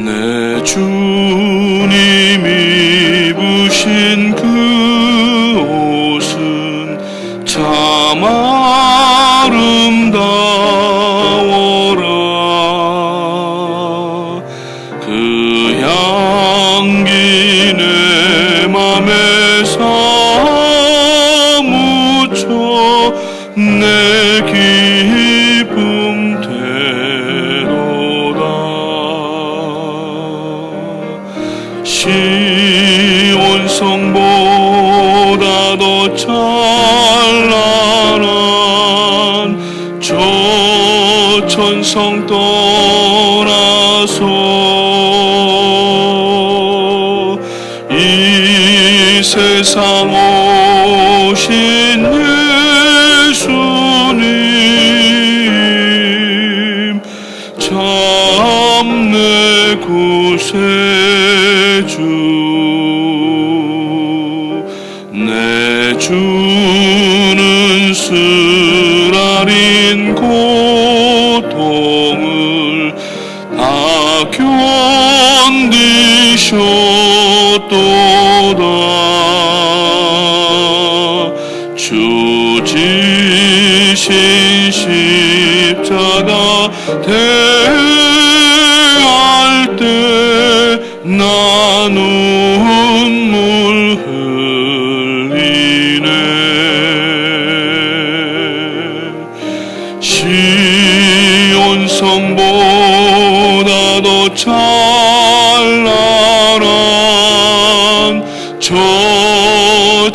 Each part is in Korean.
내 주님 입으신 그 옷은 참 아름다워라. 그 향기 내 맘에 사무쳐 내 기쁨 되도다. 시온 성보다 더 찬란한 저 천성 떠나서 이 세상 오신 예수님 참 내 구세주. 내 주는 쓰라린 고통을 다 견디셨도다. 주 지신 십자가 대할 때 나 눈물 흘리네. 시온 성보다 더 찬란한 저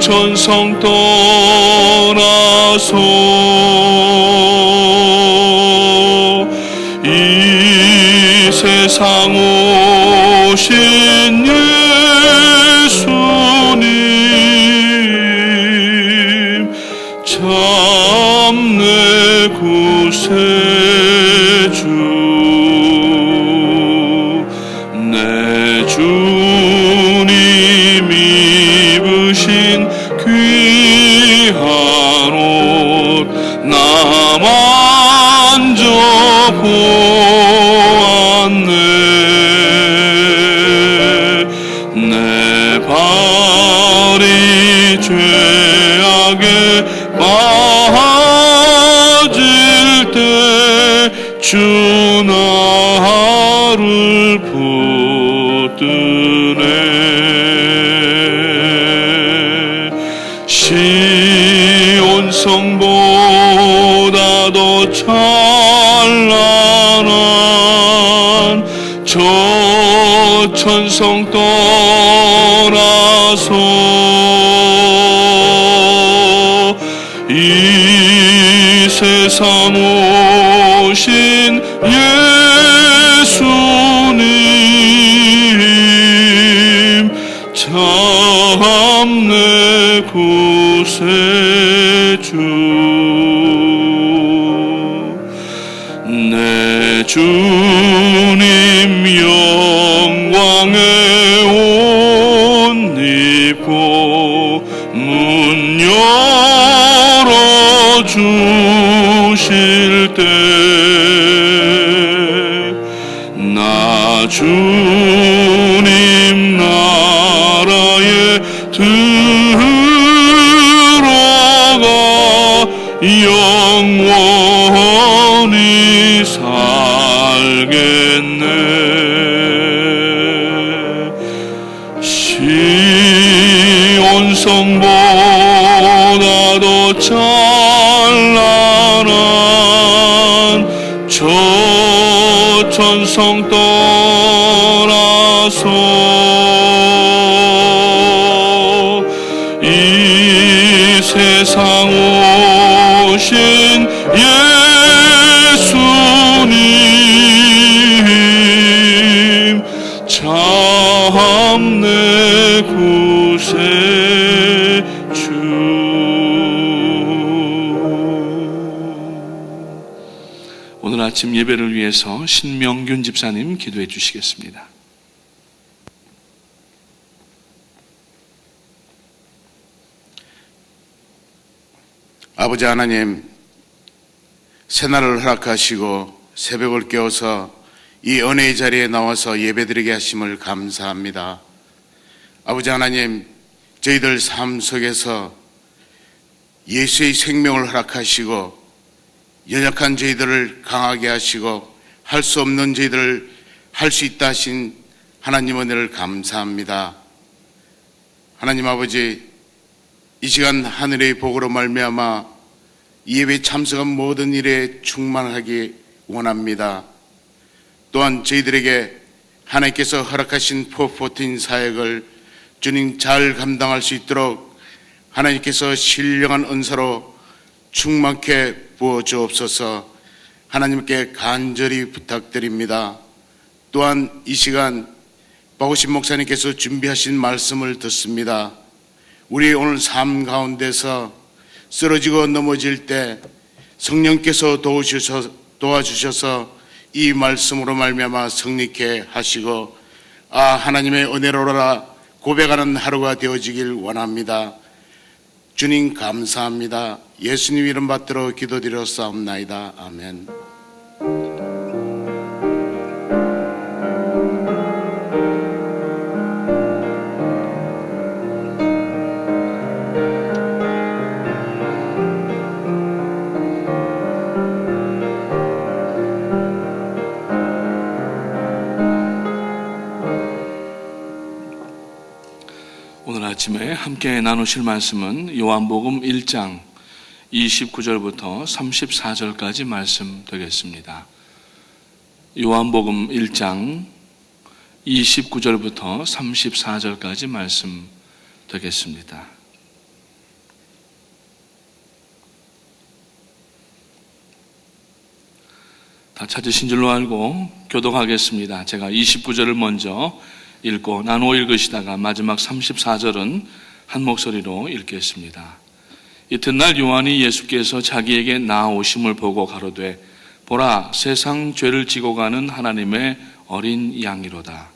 천성 떠나서 이 세상 오신 예수님 참 내 구세주. 내 주님 입으신 귀한 옷 나 만져보았네. 내 발이 죄악에 빠질 때 주 나를 붙드네. 시온 성보다 더 찬란한 저 천성 떠나서 이 세상 오신 예수님 참 내 구세주. 내 주님 영광의 옷 입고 문 열어주실 때 나 주님 나라에 들어가 영원히 살겠네. 시온 성보다 더 찬란한 저 천성 떠나서 이 세상 오신 예수님 참 내 구세주. 오늘 아침 예배를 위해서 신명균 집사님 기도해 주시겠습니다. 아버지 하나님, 새날을 허락하시고 새벽을 깨워서 이 은혜의 자리에 나와서 예배드리게 하심을 감사합니다. 아버지 하나님, 저희들 삶 속에서 예수의 생명을 허락하시고 연약한 저희들을 강하게 하시고 할 수 없는 저희들을 할 수 있다 하신 하나님 은혜를 감사합니다. 하나님 아버지, 이 시간 하늘의 복으로 말미암아 이 예배에 참석한 모든 일에 충만하기 원합니다. 또한 저희들에게 하나님께서 허락하신 포포틴 사역을 주님 잘 감당할 수 있도록 하나님께서 신령한 은사로 충만케 부어주옵소서. 하나님께 간절히 부탁드립니다. 또한 이 시간 박우신 목사님께서 준비하신 말씀을 듣습니다. 우리 오늘 삶 가운데서 쓰러지고 넘어질 때 성령께서 도와주셔서 이 말씀으로 말미암아 성립케 하시고 하나님의 은혜로라 고백하는 하루가 되어지길 원합니다. 주님 감사합니다. 예수님 이름 받들어 기도드렸사옵나이다. 아멘. 오늘 아침에 함께 나누실 말씀은 요한복음 1장 29절부터 34절까지 말씀 되겠습니다. 요한복음 1장 29절부터 34절까지 말씀 되겠습니다. 다 찾으신 줄로 알고 교독하겠습니다. 제가 29절을 먼저 읽고 나누어 읽으시다가 마지막 34절은 한 목소리로 읽겠습니다. 이튿날 요한이 예수께서 자기에게 나아오심을 보고 가로되 보라, 세상 죄를 지고 가는 하나님의 어린 양이로다.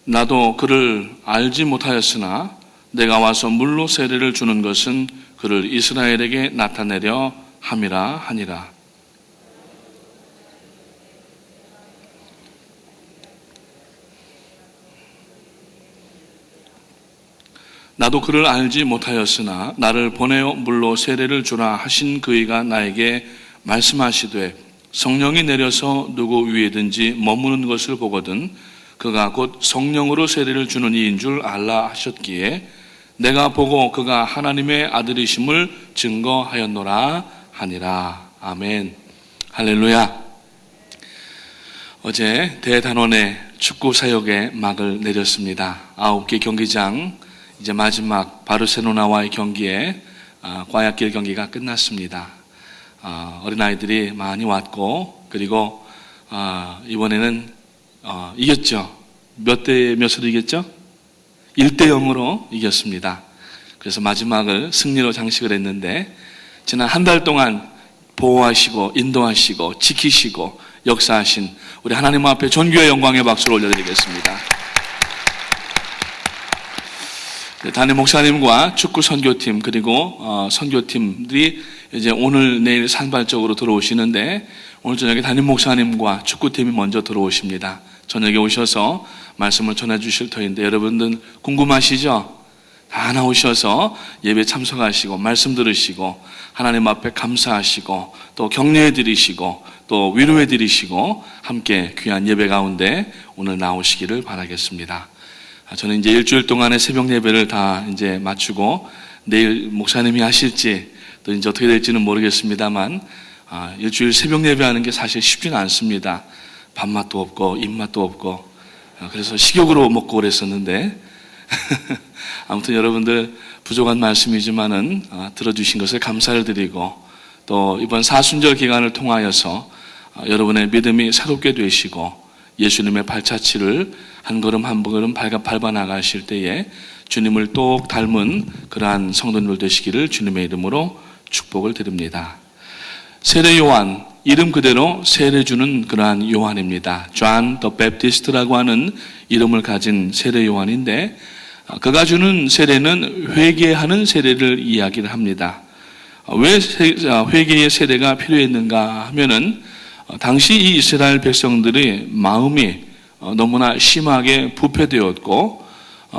나도 그를 알지 못하였으나 내가 와서 물로 세례를 주는 것은 그를 이스라엘에게 나타내려 함이라 하니라. 나도 그를 알지 못하였으나 나를 보내어 물로 세례를 주라 하신 그이가 나에게 말씀하시되 성령이 내려서 누구 위에든지 머무는 것을 보거든 그가 곧 성령으로 세례를 주는 이인 줄 알라 하셨기에 내가 보고 그가 하나님의 아들이심을 증거하였노라 하니라. 아멘. 할렐루야. 어제 대단원의 축구 사역에 막을 내렸습니다. 9개 경기장, 이제 마지막 바르셀로나와의 경기에 과약길 경기가 끝났습니다. 어린아이들이 많이 왔고, 그리고 이번에는 이겼죠. 몇 대 몇으로 이겼죠? 1대 0으로 이겼습니다. 그래서 마지막을 승리로 장식을 했는데 지난 한 달 동안 보호하시고 인도하시고 지키시고 역사하신 우리 하나님 앞에 존귀의 영광의 박수를 올려드리겠습니다. 담임 목사님과 축구 선교팀 그리고 선교팀들이 이제 오늘 내일 산발적으로 들어오시는데 오늘 저녁에 담임 목사님과 축구팀이 먼저 들어오십니다. 저녁에 오셔서 말씀을 전해 주실 터인데 여러분들 궁금하시죠? 다 나오셔서 예배 참석하시고 말씀 들으시고 하나님 앞에 감사하시고 또 격려해 드리시고 또 위로해 드리시고 함께 귀한 예배 가운데 오늘 나오시기를 바라겠습니다. 저는 이제 일주일 동안의 새벽 예배를 다 이제 마치고 내일 목사님이 하실지 또 이제 어떻게 될지는 모르겠습니다만 일주일 새벽 예배하는 게 사실 쉽지는 않습니다. 밥맛도 없고 입맛도 없고 그래서 식욕으로 먹고 그랬었는데 아무튼 여러분들 부족한 말씀이지만은 들어주신 것을 감사를 드리고 또 이번 사순절 기간을 통하여서 여러분의 믿음이 새롭게 되시고 예수님의 발자취를 한 걸음 한 걸음 밟아 나가실 때에 주님을 똑 닮은 그러한 성도님들 되시기를 주님의 이름으로 축복을 드립니다. 세례 요한, 이름 그대로 세례 주는 그러한 요한입니다. John the Baptist라고 하는 이름을 가진 세례 요한인데 그가 주는 세례는 회개하는 세례를 이야기를 합니다. 왜 회개의 세례가 필요했는가 하면은 당시 이 이스라엘 백성들의 마음이 너무나 심하게 부패되었고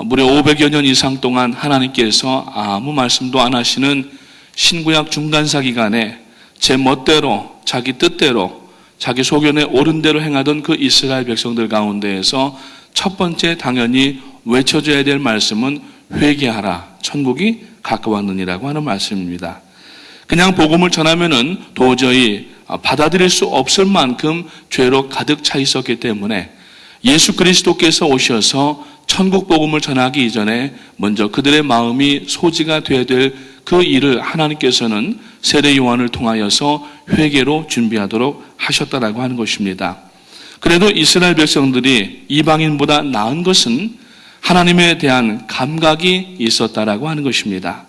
무려 500여 년 이상 동안 하나님께서 아무 말씀도 안 하시는 신구약 중간사 기간에 제 멋대로 자기 뜻대로 자기 소견에 옳은 대로 행하던 그 이스라엘 백성들 가운데에서 첫 번째 당연히 외쳐줘야 될 말씀은 회개하라, 천국이 가까웠느니라고 하는 말씀입니다. 그냥 복음을 전하면은 도저히 받아들일 수 없을 만큼 죄로 가득 차 있었기 때문에 예수 그리스도께서 오셔서 천국 복음을 전하기 이전에 먼저 그들의 마음이 소지가 되어야 될 그 일을 하나님께서는 세례 요한을 통하여서 회개로 준비하도록 하셨다라고 하는 것입니다. 그래도 이스라엘 백성들이 이방인보다 나은 것은 하나님에 대한 감각이 있었다라고 하는 것입니다.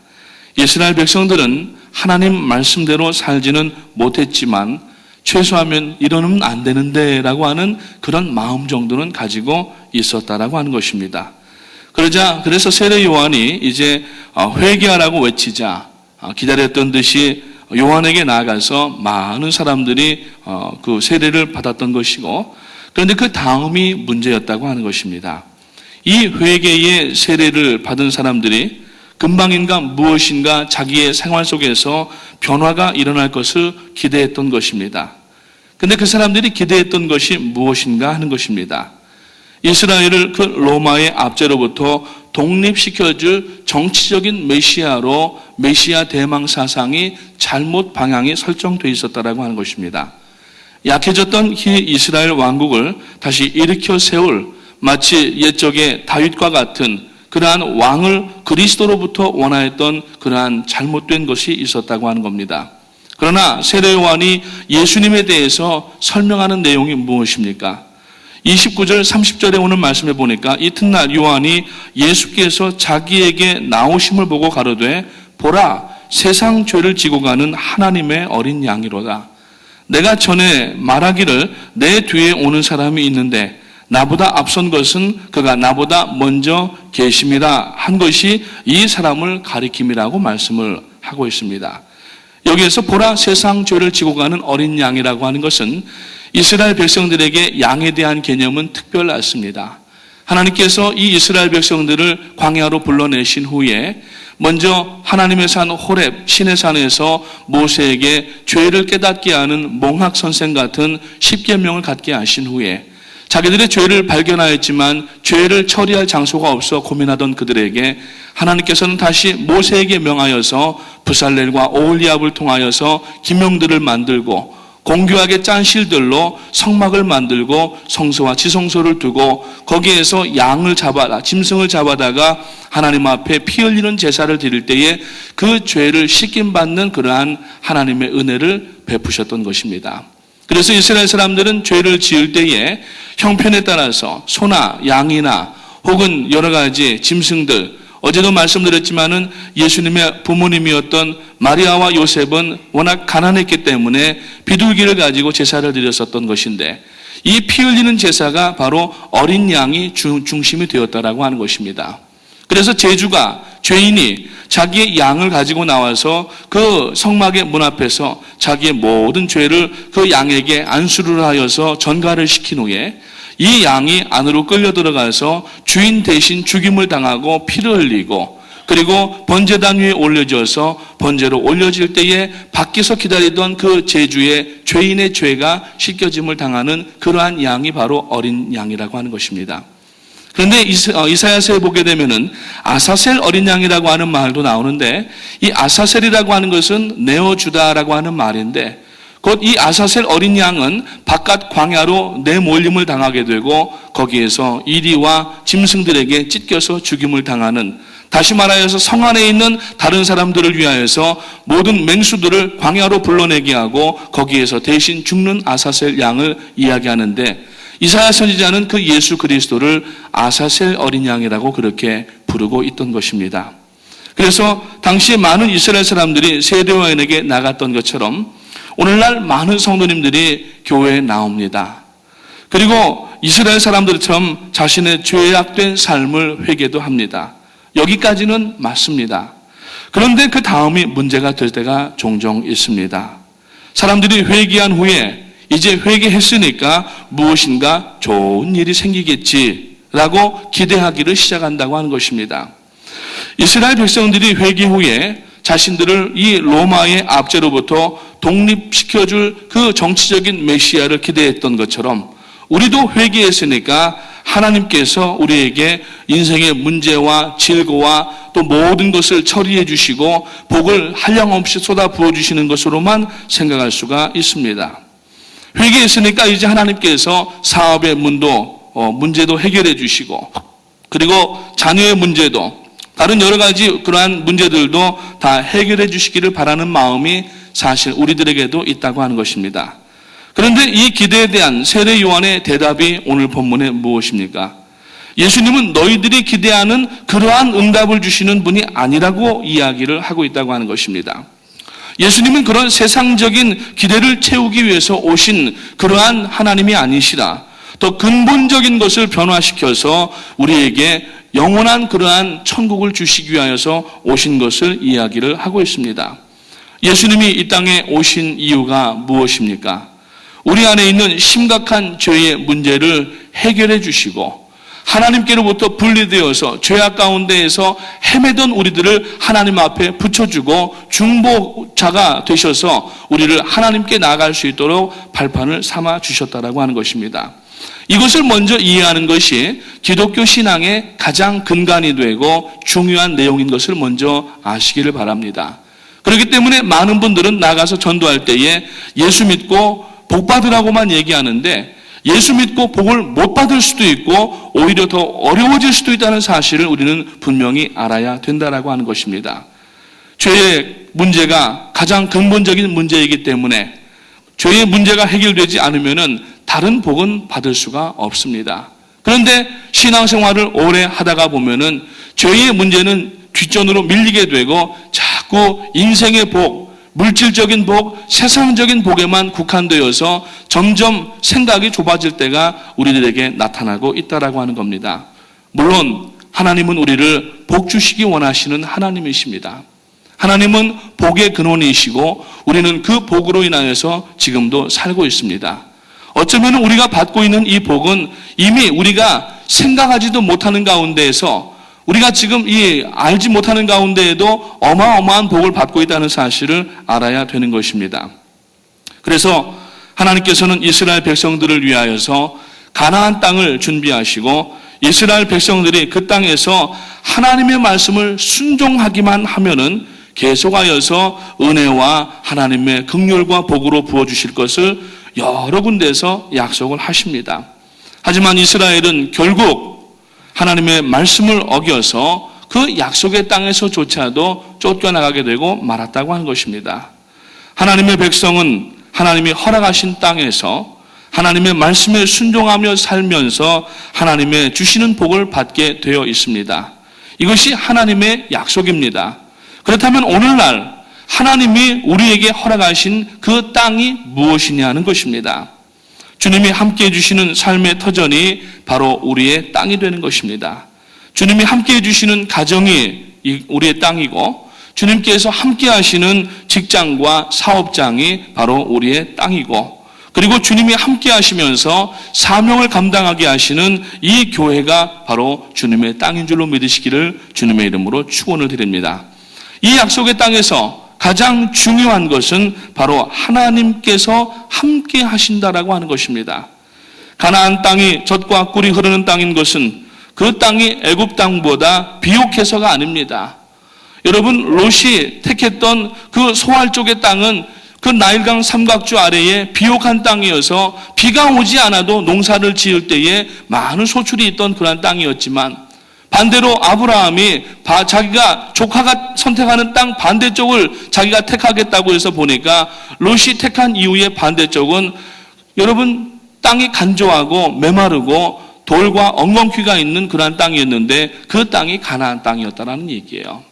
이스라엘 백성들은 하나님 말씀대로 살지는 못했지만 최소하면 이러면 안 되는데 라고 하는 그런 마음 정도는 가지고 있었다라고 하는 것입니다. 그래서 세례 요한이 이제 회개하라고 외치자 기다렸던 듯이 요한에게 나아가서 많은 사람들이 그 세례를 받았던 것이고, 그런데 그 다음이 문제였다고 하는 것입니다. 이 회개의 세례를 받은 사람들이 금방인가 무엇인가 자기의 생활 속에서 변화가 일어날 것을 기대했던 것입니다. 그런데 그 사람들이 기대했던 것이 무엇인가 하는 것입니다. 이스라엘을 그 로마의 압제로부터 독립시켜줄 정치적인 메시아로 메시아 대망 사상이 잘못 방향이 설정되어 있었다라고 하는 것입니다. 약해졌던 이 이스라엘 왕국을 다시 일으켜 세울 마치 옛적의 다윗과 같은 그러한 왕을 그리스도로부터 원하였던 그러한 잘못된 것이 있었다고 하는 겁니다. 그러나 세례 요한이 예수님에 대해서 설명하는 내용이 무엇입니까? 29절 30절에 오는 말씀에 보니까 이튿날 요한이 예수께서 자기에게 나오심을 보고 가로되 보라 세상 죄를 지고 가는 하나님의 어린 양이로다. 내가 전에 말하기를 내 뒤에 오는 사람이 있는데 나보다 앞선 것은 그가 나보다 먼저 계심이라 한 것이 이 사람을 가리킴이라고 말씀을 하고 있습니다. 여기에서 보라 세상 죄를 지고 가는 어린 양이라고 하는 것은 이스라엘 백성들에게 양에 대한 개념은 특별했습니다. 하나님께서 이 이스라엘 백성들을 광야로 불러내신 후에 먼저 하나님의 산 호렙 신의 산에서 모세에게 죄를 깨닫게 하는 몽학 선생 같은 십계명을 갖게 하신 후에 자기들의 죄를 발견하였지만 죄를 처리할 장소가 없어 고민하던 그들에게 하나님께서는 다시 모세에게 명하여서 브살렐과 오홀리압을 통하여서 기명들을 만들고 공교하게 짠 실들로 성막을 만들고 성소와 지성소를 두고 거기에서 양을 잡아다 짐승을 잡아다가 하나님 앞에 피 흘리는 제사를 드릴 때에 그 죄를 씻김받는 그러한 하나님의 은혜를 베푸셨던 것입니다. 그래서 이스라엘 사람들은 죄를 지을 때에 형편에 따라서 소나 양이나 혹은 여러 가지 짐승들, 어제도 말씀드렸지만은 예수님의 부모님이었던 마리아와 요셉은 워낙 가난했기 때문에 비둘기를 가지고 제사를 드렸었던 것인데 이 피 흘리는 제사가 바로 어린 양이 중심이 되었다라고 하는 것입니다. 그래서 제주가 죄인이 자기의 양을 가지고 나와서 그 성막의 문 앞에서 자기의 모든 죄를 그 양에게 안수를 하여서 전가를 시킨 후에 이 양이 안으로 끌려 들어가서 주인 대신 죽임을 당하고 피를 흘리고 그리고 번제단 위에 올려져서 번제로 올려질 때에 밖에서 기다리던 그 제주의 죄인의 죄가 씻겨짐을 당하는 그러한 양이 바로 어린 양이라고 하는 것입니다. 그런데 이사야서에 보게 되면은 아사셀 어린 양이라고 하는 말도 나오는데 이 아사셀이라고 하는 것은 내어주다라고 하는 말인데 곧 이 아사셀 어린 양은 바깥 광야로 내몰림을 당하게 되고 거기에서 이리와 짐승들에게 찢겨서 죽임을 당하는, 다시 말하여서 성 안에 있는 다른 사람들을 위하여서 모든 맹수들을 광야로 불러내게 하고 거기에서 대신 죽는 아사셀 양을 이야기하는데 이사야 선지자는 그 예수 그리스도를 아사셀 어린 양이라고 그렇게 부르고 있던 것입니다. 그래서 당시에 많은 이스라엘 사람들이 세례 요한에게 나갔던 것처럼 오늘날 많은 성도님들이 교회에 나옵니다. 그리고 이스라엘 사람들처럼 자신의 죄악된 삶을 회개도 합니다. 여기까지는 맞습니다. 그런데 그 다음이 문제가 될 때가 종종 있습니다. 사람들이 회개한 후에 이제 회개했으니까 무엇인가 좋은 일이 생기겠지라고 기대하기를 시작한다고 하는 것입니다. 이스라엘 백성들이 회개 후에 자신들을 이 로마의 압제로부터 독립시켜줄 그 정치적인 메시아를 기대했던 것처럼 우리도 회개했으니까 하나님께서 우리에게 인생의 문제와 질고와 또 모든 것을 처리해 주시고 복을 한량없이 쏟아 부어주시는 것으로만 생각할 수가 있습니다. 회개했으니까 이제 하나님께서 사업의 문제도 해결해 주시고 그리고 자녀의 문제도 다른 여러 가지 그러한 문제들도 다 해결해 주시기를 바라는 마음이 사실 우리들에게도 있다고 하는 것입니다. 그런데 이 기대에 대한 세례 요한의 대답이 오늘 본문에 무엇입니까? 예수님은 너희들이 기대하는 그러한 응답을 주시는 분이 아니라고 이야기를 하고 있다고 하는 것입니다. 예수님은 그런 세상적인 기대를 채우기 위해서 오신 그러한 하나님이 아니시라 더 근본적인 것을 변화시켜서 우리에게 영원한 그러한 천국을 주시기 위하여서 오신 것을 이야기를 하고 있습니다. 예수님이 이 땅에 오신 이유가 무엇입니까? 우리 안에 있는 심각한 죄의 문제를 해결해 주시고 하나님께로부터 분리되어서 죄악 가운데에서 헤매던 우리들을 하나님 앞에 붙여주고 중보자가 되셔서 우리를 하나님께 나아갈 수 있도록 발판을 삼아 주셨다라고 하는 것입니다. 이것을 먼저 이해하는 것이 기독교 신앙의 가장 근간이 되고 중요한 내용인 것을 먼저 아시기를 바랍니다. 그렇기 때문에 많은 분들은 나가서 전도할 때에 예수 믿고 복 받으라고만 얘기하는데 예수 믿고 복을 못 받을 수도 있고 오히려 더 어려워질 수도 있다는 사실을 우리는 분명히 알아야 된다라고 하는 것입니다. 죄의 문제가 가장 근본적인 문제이기 때문에 죄의 문제가 해결되지 않으면은 다른 복은 받을 수가 없습니다. 그런데 신앙생활을 오래 하다가 보면은 죄의 문제는 뒷전으로 밀리게 되고 자꾸 인생의 복, 물질적인 복, 세상적인 복에만 국한되어서 점점 생각이 좁아질 때가 우리들에게 나타나고 있다라고 하는 겁니다. 물론 하나님은 우리를 복 주시기 원하시는 하나님이십니다. 하나님은 복의 근원이시고 우리는 그 복으로 인하여서 지금도 살고 있습니다. 어쩌면 우리가 받고 있는 이 복은 이미 우리가 생각하지도 못하는 가운데에서 우리가 지금 이 알지 못하는 가운데에도 어마어마한 복을 받고 있다는 사실을 알아야 되는 것입니다. 그래서 하나님께서는 이스라엘 백성들을 위하여서 가나안 땅을 준비하시고 이스라엘 백성들이 그 땅에서 하나님의 말씀을 순종하기만 하면은 계속하여서 은혜와 하나님의 긍휼과 복으로 부어주실 것을 여러 군데에서 약속을 하십니다. 하지만 이스라엘은 결국 하나님의 말씀을 어겨서 그 약속의 땅에서조차도 쫓겨나가게 되고 말았다고 하는 것입니다. 하나님의 백성은 하나님이 허락하신 땅에서 하나님의 말씀에 순종하며 살면서 하나님의 주시는 복을 받게 되어 있습니다. 이것이 하나님의 약속입니다. 그렇다면 오늘날 하나님이 우리에게 허락하신 그 땅이 무엇이냐는 것입니다. 주님이 함께해 주시는 삶의 터전이 바로 우리의 땅이 되는 것입니다. 주님이 함께해 주시는 가정이 우리의 땅이고 주님께서 함께 하시는 직장과 사업장이 바로 우리의 땅이고 그리고 주님이 함께 하시면서 사명을 감당하게 하시는 이 교회가 바로 주님의 땅인 줄로 믿으시기를 주님의 이름으로 축원을 드립니다. 이 약속의 땅에서 가장 중요한 것은 바로 하나님께서 함께 하신다라고 하는 것입니다. 가나안 땅이 젖과 꿀이 흐르는 땅인 것은 그 땅이 애굽 땅보다 비옥해서가 아닙니다. 여러분 롯이 택했던 그 소알 쪽의 땅은 그 나일강 삼각주 아래에 비옥한 땅이어서 비가 오지 않아도 농사를 지을 때에 많은 소출이 있던 그런 땅이었지만 반대로 아브라함이 자기가 조카가 선택하는 땅 반대쪽을 자기가 택하겠다고 해서 보니까 롯이 택한 이후의 반대쪽은 여러분 땅이 간조하고 메마르고 돌과 엉겅퀴가 있는 그러한 땅이었는데 그 땅이 가나안 땅이었다라는 얘기예요.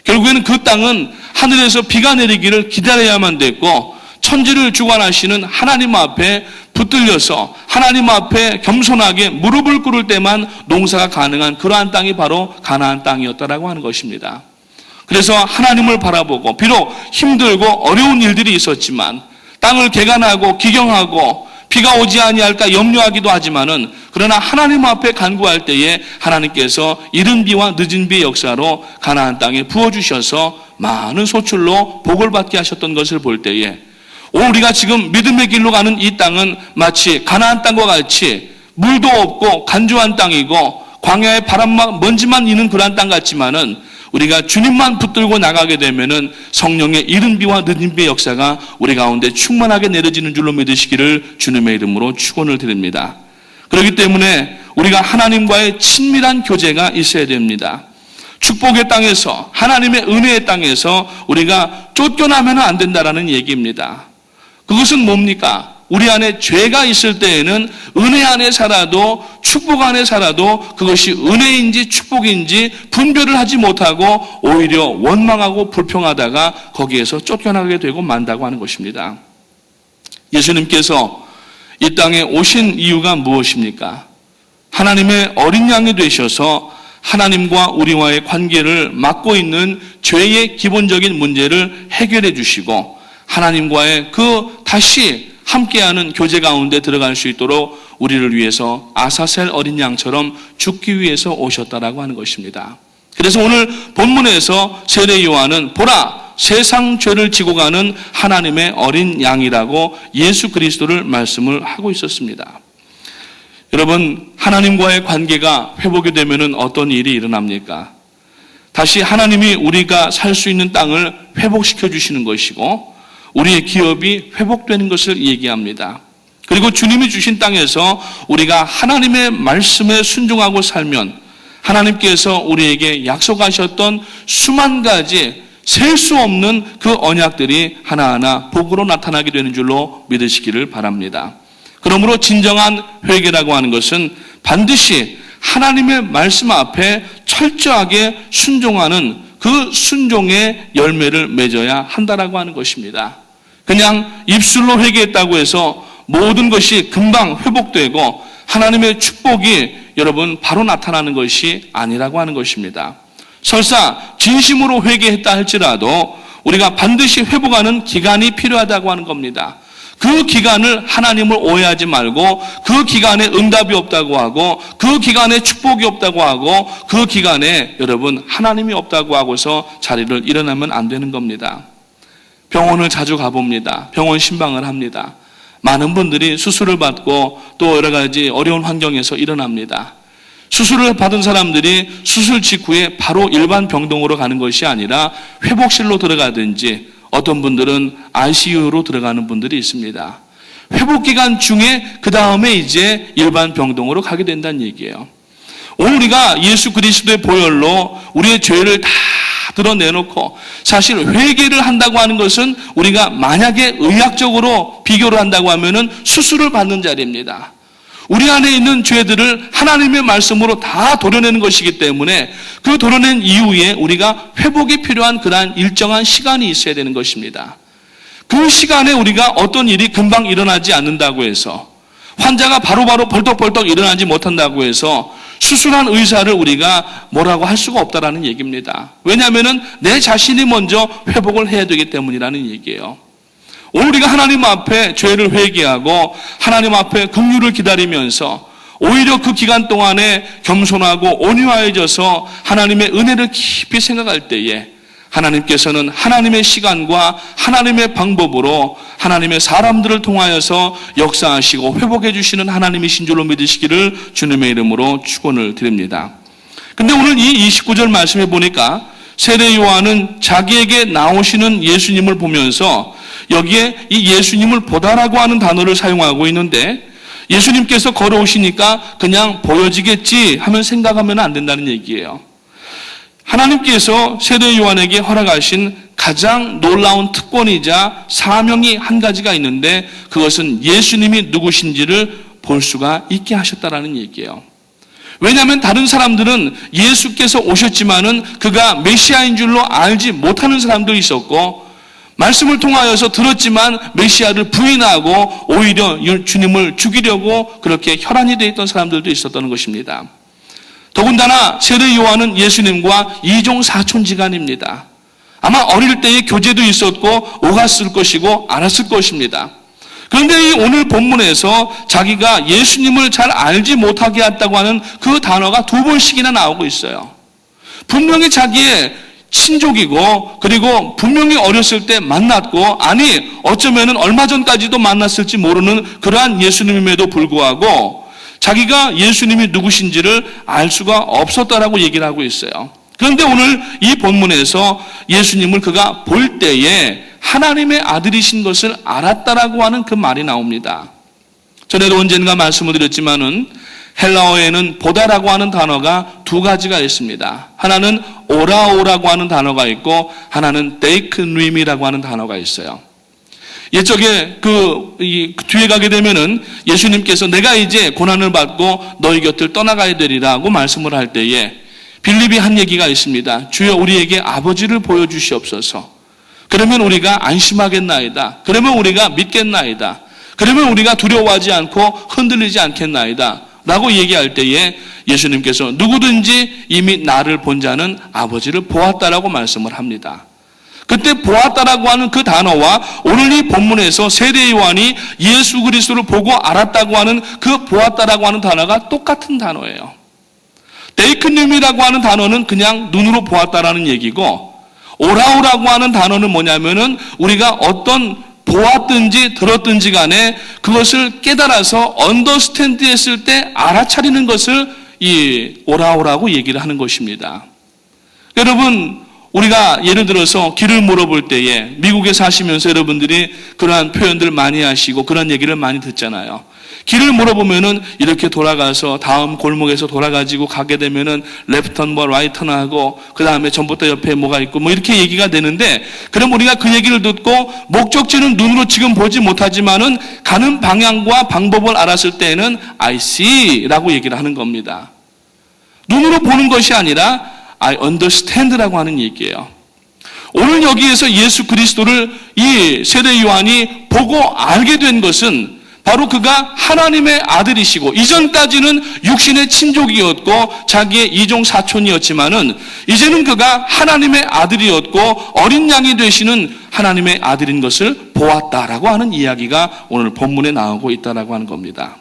결국에는 그 땅은 하늘에서 비가 내리기를 기다려야만 됐고 천지를 주관하시는 하나님 앞에 붙들려서 하나님 앞에 겸손하게 무릎을 꿇을 때만 농사가 가능한 그러한 땅이 바로 가나안 땅이었다라고 하는 것입니다. 그래서 하나님을 바라보고 비록 힘들고 어려운 일들이 있었지만 땅을 개간하고 기경하고 비가 오지 아니할까 염려하기도 하지만은 그러나 하나님 앞에 간구할 때에 하나님께서 이른 비와 늦은 비의 역사로 가나안 땅에 부어주셔서 많은 소출로 복을 받게 하셨던 것을 볼 때에 우리가 지금 믿음의 길로 가는 이 땅은 마치 가나안 땅과 같이 물도 없고 간조한 땅이고 광야의 바람만 먼지만 있는 그러한 땅 같지만은 우리가 주님만 붙들고 나가게 되면은 성령의 이른 비와 늦은 비의 역사가 우리 가운데 충만하게 내려지는 줄로 믿으시기를 주님의 이름으로 축원을 드립니다. 그렇기 때문에 우리가 하나님과의 친밀한 교제가 있어야 됩니다. 축복의 땅에서 하나님의 은혜의 땅에서 우리가 쫓겨나면 안 된다라는 얘기입니다. 그것은 뭡니까? 우리 안에 죄가 있을 때에는 은혜 안에 살아도 축복 안에 살아도 그것이 은혜인지 축복인지 분별을 하지 못하고 오히려 원망하고 불평하다가 거기에서 쫓겨나게 되고 만다고 하는 것입니다. 예수님께서 이 땅에 오신 이유가 무엇입니까? 하나님의 어린 양이 되셔서 하나님과 우리와의 관계를 막고 있는 죄의 기본적인 문제를 해결해 주시고 하나님과의 다시 함께하는 교제 가운데 들어갈 수 있도록 우리를 위해서 아사셀 어린 양처럼 죽기 위해서 오셨다라고 하는 것입니다. 그래서 오늘 본문에서 세례 요한은 보라 세상 죄를 지고 가는 하나님의 어린 양이라고 예수 그리스도를 말씀을 하고 있었습니다. 여러분, 하나님과의 관계가 회복이 되면 어떤 일이 일어납니까? 다시 하나님이 우리가 살 수 있는 땅을 회복시켜 주시는 것이고 우리의 기업이 회복되는 것을 얘기합니다. 그리고 주님이 주신 땅에서 우리가 하나님의 말씀에 순종하고 살면 하나님께서 우리에게 약속하셨던 수만 가지 셀 수 없는 그 언약들이 하나하나 복으로 나타나게 되는 줄로 믿으시기를 바랍니다. 그러므로 진정한 회개라고 하는 것은 반드시 하나님의 말씀 앞에 철저하게 순종하는 그 순종의 열매를 맺어야 한다라고 하는 것입니다. 그냥 입술로 회개했다고 해서 모든 것이 금방 회복되고 하나님의 축복이 여러분 바로 나타나는 것이 아니라고 하는 것입니다. 설사 진심으로 회개했다 할지라도 우리가 반드시 회복하는 기간이 필요하다고 하는 겁니다. 그 기간을 하나님을 오해하지 말고 그 기간에 응답이 없다고 하고 그 기간에 축복이 없다고 하고 그 기간에 여러분 하나님이 없다고 하고서 자리를 일어나면 안 되는 겁니다. 병원을 자주 가봅니다. 병원 신방을 합니다. 많은 분들이 수술을 받고 또 여러 가지 어려운 환경에서 일어납니다. 수술을 받은 사람들이 수술 직후에 바로 일반 병동으로 가는 것이 아니라 회복실로 들어가든지 어떤 분들은 ICU로 들어가는 분들이 있습니다. 회복 기간 중에 그 다음에 이제 일반 병동으로 가게 된다는 얘기예요. 오늘 우리가 예수 그리스도의 보혈로 우리의 죄를 다 드러내놓고 사실 회개를 한다고 하는 것은 우리가 만약에 의학적으로 비교를 한다고 하면은 수술을 받는 자리입니다. 우리 안에 있는 죄들을 하나님의 말씀으로 다 도려내는 것이기 때문에 그 도려낸 이후에 우리가 회복이 필요한 그러한 일정한 시간이 있어야 되는 것입니다. 그 시간에 우리가 어떤 일이 금방 일어나지 않는다고 해서 환자가 바로바로 벌떡벌떡 일어나지 못한다고 해서 수술한 의사를 우리가 뭐라고 할 수가 없다라는 얘기입니다. 왜냐하면 내 자신이 먼저 회복을 해야 되기 때문이라는 얘기예요. 오늘 우리가 하나님 앞에 죄를 회개하고 하나님 앞에 긍휼을 기다리면서 오히려 그 기간 동안에 겸손하고 온유해져서 하나님의 은혜를 깊이 생각할 때에 하나님께서는 하나님의 시간과 하나님의 방법으로 하나님의 사람들을 통하여서 역사하시고 회복해 주시는 하나님이신 줄로 믿으시기를 주님의 이름으로 축원을 드립니다. 근데 오늘 이 29절 말씀해 보니까 세례 요한은 자기에게 나오시는 예수님을 보면서 여기에 이 예수님을 보다라고 하는 단어를 사용하고 있는데 예수님께서 걸어오시니까 그냥 보여지겠지 하면 생각하면 안 된다는 얘기예요. 하나님께서 세례 요한에게 허락하신 가장 놀라운 특권이자 사명이 한 가지가 있는데 그것은 예수님이 누구신지를 볼 수가 있게 하셨다라는 얘기예요. 왜냐하면 다른 사람들은 예수께서 오셨지만은 그가 메시아인 줄로 알지 못하는 사람도 있었고 말씀을 통하여서 들었지만 메시아를 부인하고 오히려 주님을 죽이려고 그렇게 혈안이 되어 있던 사람들도 있었던 것입니다. 더군다나 세례 요한은 예수님과 이종 사촌지간입니다. 아마 어릴 때의 교제도 있었고 오갔을 것이고 알았을 것입니다. 그런데 이 오늘 본문에서 자기가 예수님을 잘 알지 못하게 했다고 하는 그 단어가 2번씩이나 나오고 있어요. 분명히 자기의 친족이고 그리고 분명히 어렸을 때 만났고 아니 어쩌면은 얼마 전까지도 만났을지 모르는 그러한 예수님임에도 불구하고 자기가 예수님이 누구신지를 알 수가 없었다라고 얘기를 하고 있어요. 그런데 오늘 이 본문에서 예수님을 그가 볼 때에 하나님의 아들이신 것을 알았다라고 하는 그 말이 나옵니다. 전에도 언젠가 말씀을 드렸지만은 헬라어에는 보다라고 하는 단어가 2가지가 있습니다. 하나는 오라오라고 하는 단어가 있고 하나는 데이크누임이라고 하는 단어가 있어요. 옛적에 뒤에 가게 되면은 예수님께서 내가 이제 고난을 받고 너희 곁을 떠나가야 되리라고 말씀을 할 때에 빌립이 한 얘기가 있습니다. 주여 우리에게 아버지를 보여주시옵소서. 그러면 우리가 안심하겠나이다. 그러면 우리가 믿겠나이다. 그러면 우리가 두려워하지 않고 흔들리지 않겠나이다. 라고 얘기할 때에 예수님께서 누구든지 이미 나를 본 자는 아버지를 보았다라고 말씀을 합니다. 그때 보았다라고 하는 그 단어와 오늘 이 본문에서 세례 요한이 예수 그리스도를 보고 알았다고 하는 그 보았다라고 하는 단어가 똑같은 단어예요. 데이크님이라고 하는 단어는 그냥 눈으로 보았다라는 얘기고 오라오라고 하는 단어는 뭐냐면은 우리가 어떤 보았든지 들었든지 간에 그것을 깨달아서 언더스탠드 했을 때 알아차리는 것을 이 오라오라고 얘기를 하는 것입니다. 여러분 우리가 예를 들어서 길을 물어볼 때에 미국에 사시면서 여러분들이 그러한 표현들 많이 하시고 그런 얘기를 많이 듣잖아요. 길을 물어보면은 이렇게 돌아가서 다음 골목에서 돌아가지고 가게 되면은 레프턴 뭐 라이턴 하고 그 다음에 전부터 옆에 뭐가 있고 뭐 이렇게 얘기가 되는데 그럼 우리가 그 얘기를 듣고 목적지는 눈으로 지금 보지 못하지만은 가는 방향과 방법을 알았을 때에는 I see라고 얘기를 하는 겁니다. 눈으로 보는 것이 아니라 I understand라고 하는 얘기예요. 오늘 여기에서 예수 그리스도를 이 세례 요한이 보고 알게 된 것은 바로 그가 하나님의 아들이시고 이전까지는 육신의 친족이었고 자기의 이종 사촌이었지만은 이제는 그가 하나님의 아들이었고 어린 양이 되시는 하나님의 아들인 것을 보았다라고 하는 이야기가 오늘 본문에 나오고 있다라고 하는 겁니다.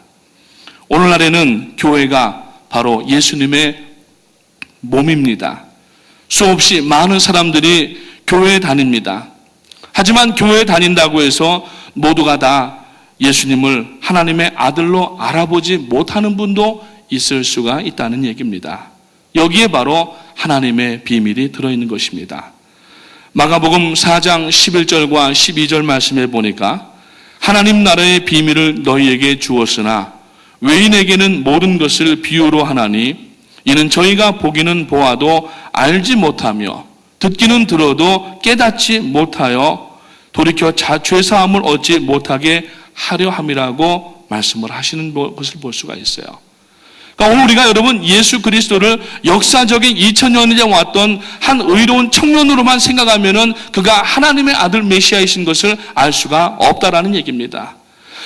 오늘날에는 교회가 바로 예수님의 몸입니다. 수없이 많은 사람들이 교회에 다닙니다. 하지만 교회에 다닌다고 해서 모두가 다 예수님을 하나님의 아들로 알아보지 못하는 분도 있을 수가 있다는 얘기입니다. 여기에 바로 하나님의 비밀이 들어있는 것입니다. 마가복음 4장 11절과 12절 말씀에 보니까 하나님 나라의 비밀을 너희에게 주었으나 외인에게는 모든 것을 비유로 하나니 이는 저희가 보기는 보아도 알지 못하며 듣기는 들어도 깨닫지 못하여 돌이켜 죄사함을 얻지 못하게 하려 함이라고 말씀을 하시는 것을 볼 수가 있어요. 그러니까 오늘 우리가 여러분 예수 그리스도를 역사적인 2000년 전에 왔던 한 의로운 청년으로만 생각하면은 그가 하나님의 아들 메시아이신 것을 알 수가 없다라는 얘기입니다.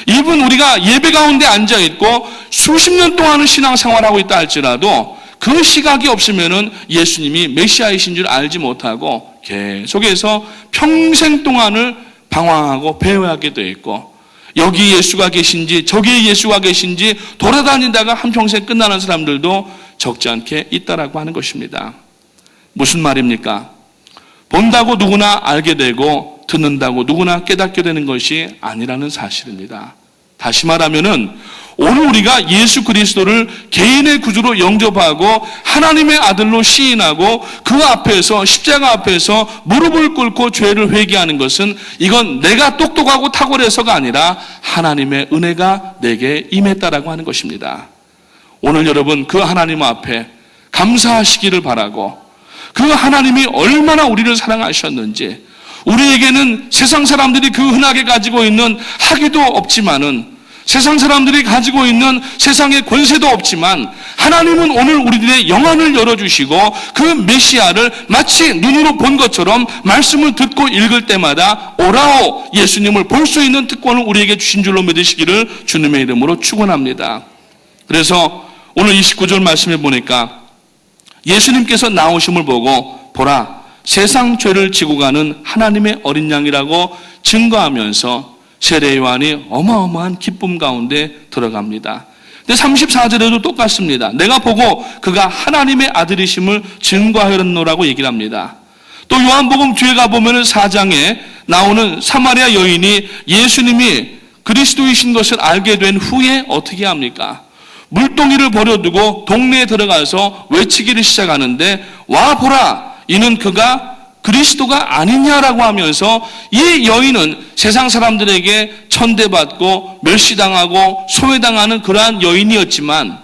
이분 우리가 예배 가운데 앉아 있고 수십 년 동안은 신앙생활하고 있다 할지라도 그 시각이 없으면은 예수님이 메시아이신 줄 알지 못하고 계속해서 평생 동안을 방황하고 배회하게 되어 있고 여기 예수가 계신지 저기 예수가 계신지 돌아다니다가 한평생 끝나는 사람들도 적지 않게 있다라고 하는 것입니다. 무슨 말입니까? 본다고 누구나 알게 되고 듣는다고 누구나 깨닫게 되는 것이 아니라는 사실입니다. 다시 말하면은 오늘 우리가 예수 그리스도를 개인의 구주로 영접하고 하나님의 아들로 시인하고 그 앞에서 십자가 앞에서 무릎을 꿇고 죄를 회개하는 것은 이건 내가 똑똑하고 탁월해서가 아니라 하나님의 은혜가 내게 임했다라고 하는 것입니다. 오늘 여러분 그 하나님 앞에 감사하시기를 바라고 그 하나님이 얼마나 우리를 사랑하셨는지 우리에게는 세상 사람들이 그 흔하게 가지고 있는 학위도 없지만은 세상 사람들이 가지고 있는 세상의 권세도 없지만 하나님은 오늘 우리들의 영안을 열어주시고 그 메시아를 마치 눈으로 본 것처럼 말씀을 듣고 읽을 때마다 오라오 예수님을 볼 수 있는 특권을 우리에게 주신 줄로 믿으시기를 주님의 이름으로 축원합니다. 그래서 오늘 29절 말씀에 보니까 예수님께서 나오심을 보고 보라 세상 죄를 지고 가는 하나님의 어린 양이라고 증거하면서 세례 요한이 어마어마한 기쁨 가운데 들어갑니다. 근데 34절에도 똑같습니다. 내가 보고 그가 하나님의 아들이심을 증거하였노라고 얘기를 합니다. 또 요한복음 뒤에 가보면 4장에 나오는 사마리아 여인이 예수님이 그리스도이신 것을 알게 된 후에 어떻게 합니까? 물동이를 버려두고 동네에 들어가서 외치기를 시작하는데 와 보라 이는 그가 그리스도가 아니냐라고 하면서 이 여인은 세상 사람들에게 천대받고 멸시당하고 소외당하는 그러한 여인이었지만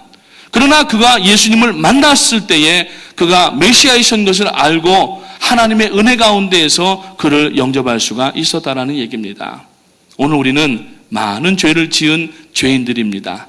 그러나 그가 예수님을 만났을 때에 그가 메시아이신 것을 알고 하나님의 은혜 가운데에서 그를 영접할 수가 있었다라는 얘기입니다. 오늘 우리는 많은 죄를 지은 죄인들입니다.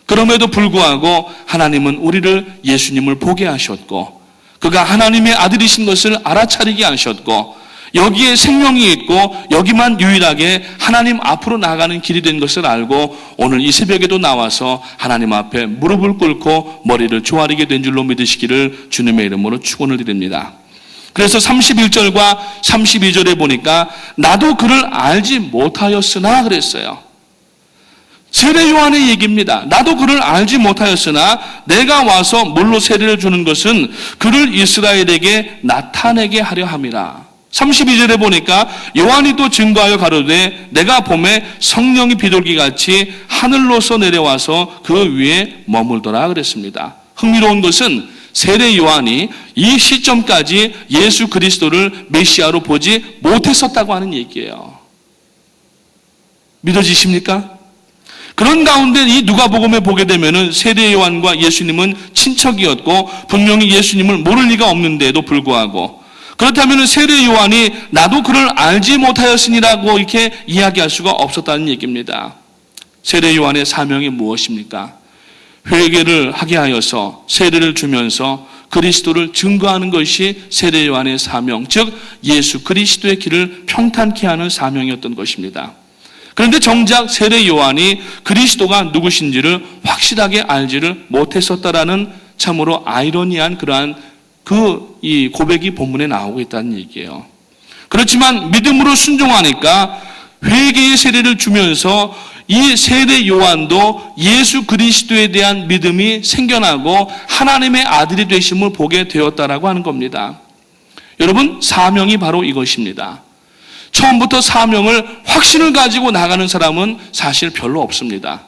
그럼에도 불구하고 하나님은 우리를 예수님을 보게 하셨고 그가 하나님의 아들이신 것을 알아차리게 하셨고 여기에 생명이 있고 여기만 유일하게 하나님 앞으로 나아가는 길이 된 것을 알고 오늘 이 새벽에도 나와서 하나님 앞에 무릎을 꿇고 머리를 조아리게 된 줄로 믿으시기를 주님의 이름으로 축원을 드립니다. 그래서 31절과 32절에 보니까 나도 그를 알지 못하였으나 그랬어요. 세례 요한의 얘기입니다. 나도 그를 알지 못하였으나 내가 와서 물로 세례를 주는 것은 그를 이스라엘에게 나타내게 하려 함이라. 32절에 보니까 요한이 또 증거하여 가로되 내가 봄에 성령이 비둘기같이 하늘로서 내려와서 그 위에 머물더라 그랬습니다. 흥미로운 것은 세례 요한이 이 시점까지 예수 그리스도를 메시아로 보지 못했었다고 하는 얘기예요. 믿어지십니까? 그런 가운데 이 누가복음에 보게 되면은 세례 요한과 예수님은 친척이었고 분명히 예수님을 모를 리가 없는데도 불구하고 그렇다면 세례 요한이 나도 그를 알지 못하였으니라고 이렇게 이야기할 수가 없었다는 얘기입니다. 세례 요한의 사명이 무엇입니까? 회개를 하게 하여서 세례를 주면서 그리스도를 증거하는 것이 세례 요한의 사명, 즉 예수 그리스도의 길을 평탄케 하는 사명이었던 것입니다. 그런데 정작 세례 요한이 그리스도가 누구신지를 확실하게 알지를 못했었다라는 참으로 아이러니한 그러한 이 고백이 본문에 나오고 있다는 얘기예요. 그렇지만 믿음으로 순종하니까 회개의 세례를 주면서 이 세례 요한도 예수 그리스도에 대한 믿음이 생겨나고 하나님의 아들이 되심을 보게 되었다라고 하는 겁니다. 여러분, 사명이 바로 이것입니다. 처음부터 사명을 확신을 가지고 나가는 사람은 사실 별로 없습니다.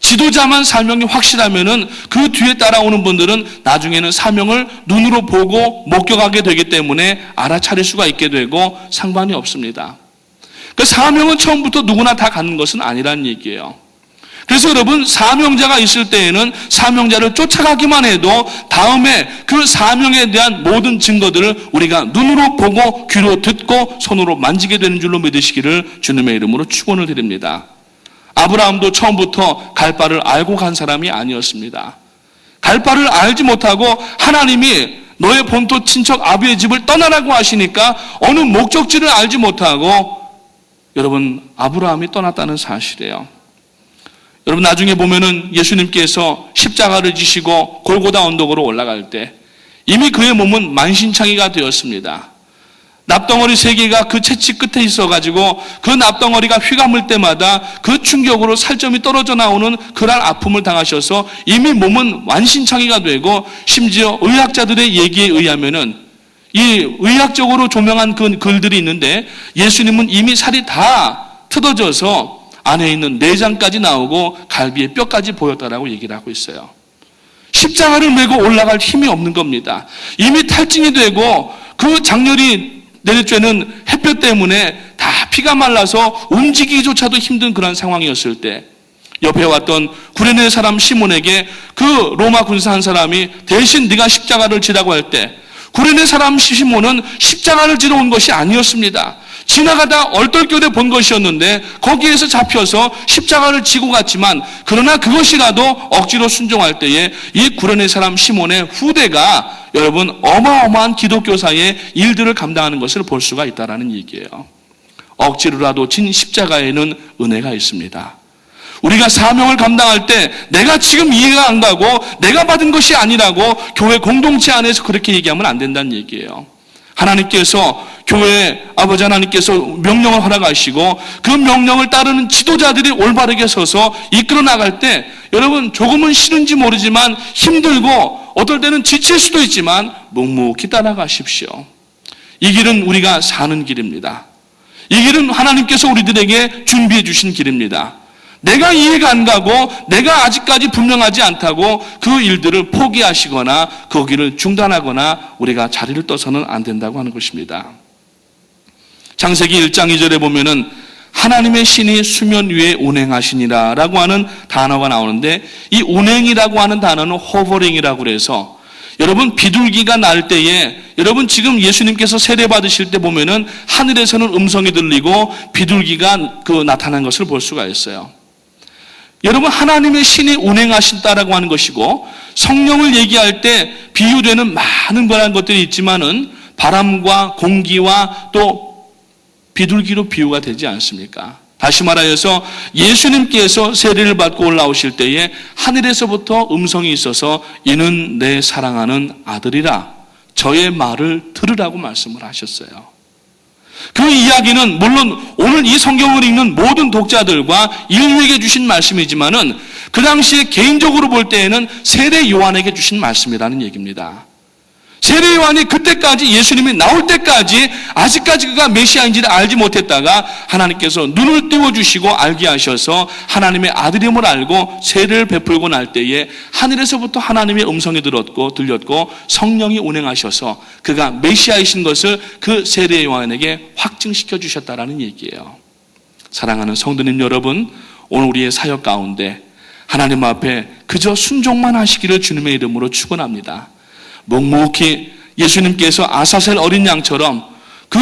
지도자만 사명이 확실하면은 그 뒤에 따라오는 분들은 나중에는 사명을 눈으로 보고 목격하게 되기 때문에 알아차릴 수가 있게 되고 상관이 없습니다. 그 사명은 처음부터 누구나 다 갖는 것은 아니라는 얘기예요. 그래서 여러분, 사명자가 있을 때에는 사명자를 쫓아가기만 해도 다음에 그 사명에 대한 모든 증거들을 우리가 눈으로 보고 귀로 듣고 손으로 만지게 되는 줄로 믿으시기를 주님의 이름으로 축원을 드립니다. 아브라함도 처음부터 갈 바를 알고 간 사람이 아니었습니다. 갈 바를 알지 못하고 하나님이 너의 본토 친척 아비의 집을 떠나라고 하시니까 어느 목적지를 알지 못하고 여러분, 아브라함이 떠났다는 사실이에요. 여러분, 나중에 보면은 예수님께서 십자가를 지시고 골고다 언덕으로 올라갈 때 이미 그의 몸은 만신창이가 되었습니다. 납덩어리 3개가 그 채찍 끝에 있어가지고 그 납덩어리가 휘감을 때마다 그 충격으로 살점이 떨어져 나오는 그런 아픔을 당하셔서 이미 몸은 만신창이가 되고 심지어 의학자들의 얘기에 의하면은 이 의학적으로 조명한 그 글들이 있는데 예수님은 이미 살이 다 뜯어져서 안에 있는 내장까지 나오고 갈비의 뼈까지 보였다라고 얘기를 하고 있어요. 십자가를 메고 올라갈 힘이 없는 겁니다. 이미 탈진이 되고 그 장렬히 내리쬐는 햇볕 때문에 다 피가 말라서 움직이기조차도 힘든 그런 상황이었을 때 옆에 왔던 구레네 사람 시몬에게 그 로마 군사 한 사람이 대신 네가 십자가를 지라고 할 때 구레네 사람 시몬은 십자가를 지러 온 것이 아니었습니다. 지나가다 얼떨결에 본 것이었는데 거기에서 잡혀서 십자가를 지고 갔지만 그러나 그것이라도 억지로 순종할 때에 이 구레네 사람 시몬의 후대가 여러분 어마어마한 기독교사의 일들을 감당하는 것을 볼 수가 있다는 얘기예요. 억지로라도 진 십자가에는 은혜가 있습니다. 우리가 사명을 감당할 때 내가 지금 이해가 안 가고 내가 받은 것이 아니라고 교회 공동체 안에서 그렇게 얘기하면 안 된다는 얘기예요. 하나님께서 교회 아버지 하나님께서 명령을 허락하시고 그 명령을 따르는 지도자들이 올바르게 서서 이끌어 나갈 때 여러분 조금은 싫은지 모르지만 힘들고 어떨 때는 지칠 수도 있지만 묵묵히 따라가십시오. 이 길은 우리가 사는 길입니다. 이 길은 하나님께서 우리들에게 준비해 주신 길입니다. 내가 이해가 안 가고 내가 아직까지 분명하지 않다고 그 일들을 포기하시거나 거기를 중단하거나 우리가 자리를 떠서는 안 된다고 하는 것입니다. 창세기 1장 2절에 보면은 하나님의 신이 수면 위에 운행하시니라 라고 하는 단어가 나오는데 이 운행이라고 하는 단어는 호버링이라고 그래서 여러분 비둘기가 날 때에 여러분 지금 예수님께서 세례 받으실 때 보면은 하늘에서는 음성이 들리고 비둘기가 나타난 것을 볼 수가 있어요. 여러분 하나님의 신이 운행하신다라고 하는 것이고 성령을 얘기할 때 비유되는 많은 그런 것들이 있지만은 바람과 공기와 또 비둘기로 비유가 되지 않습니까? 다시 말하여서 예수님께서 세례를 받고 올라오실 때에 하늘에서부터 음성이 있어서 이는 내 사랑하는 아들이라 저의 말을 들으라고 말씀을 하셨어요. 그 이야기는 물론 오늘 이 성경을 읽는 모든 독자들과 인류에게 주신 말씀이지만은 그 당시에 개인적으로 볼 때에는 세례 요한에게 주신 말씀이라는 얘기입니다. 세례 요한이 그때까지 예수님이 나올 때까지 아직까지 그가 메시아인지를 알지 못했다가 하나님께서 눈을 띄워주시고 알게 하셔서 하나님의 아들임을 알고 세례를 베풀고 날 때에 하늘에서부터 하나님의 음성이 들렸고 성령이 운행하셔서 그가 메시아이신 것을 그 세례 요한에게 확증시켜 주셨다라는 얘기예요. 사랑하는 성도님 여러분, 오늘 우리의 사역 가운데 하나님 앞에 그저 순종만 하시기를 주님의 이름으로 축원합니다. 묵묵히 예수님께서 아사셀 어린 양처럼 그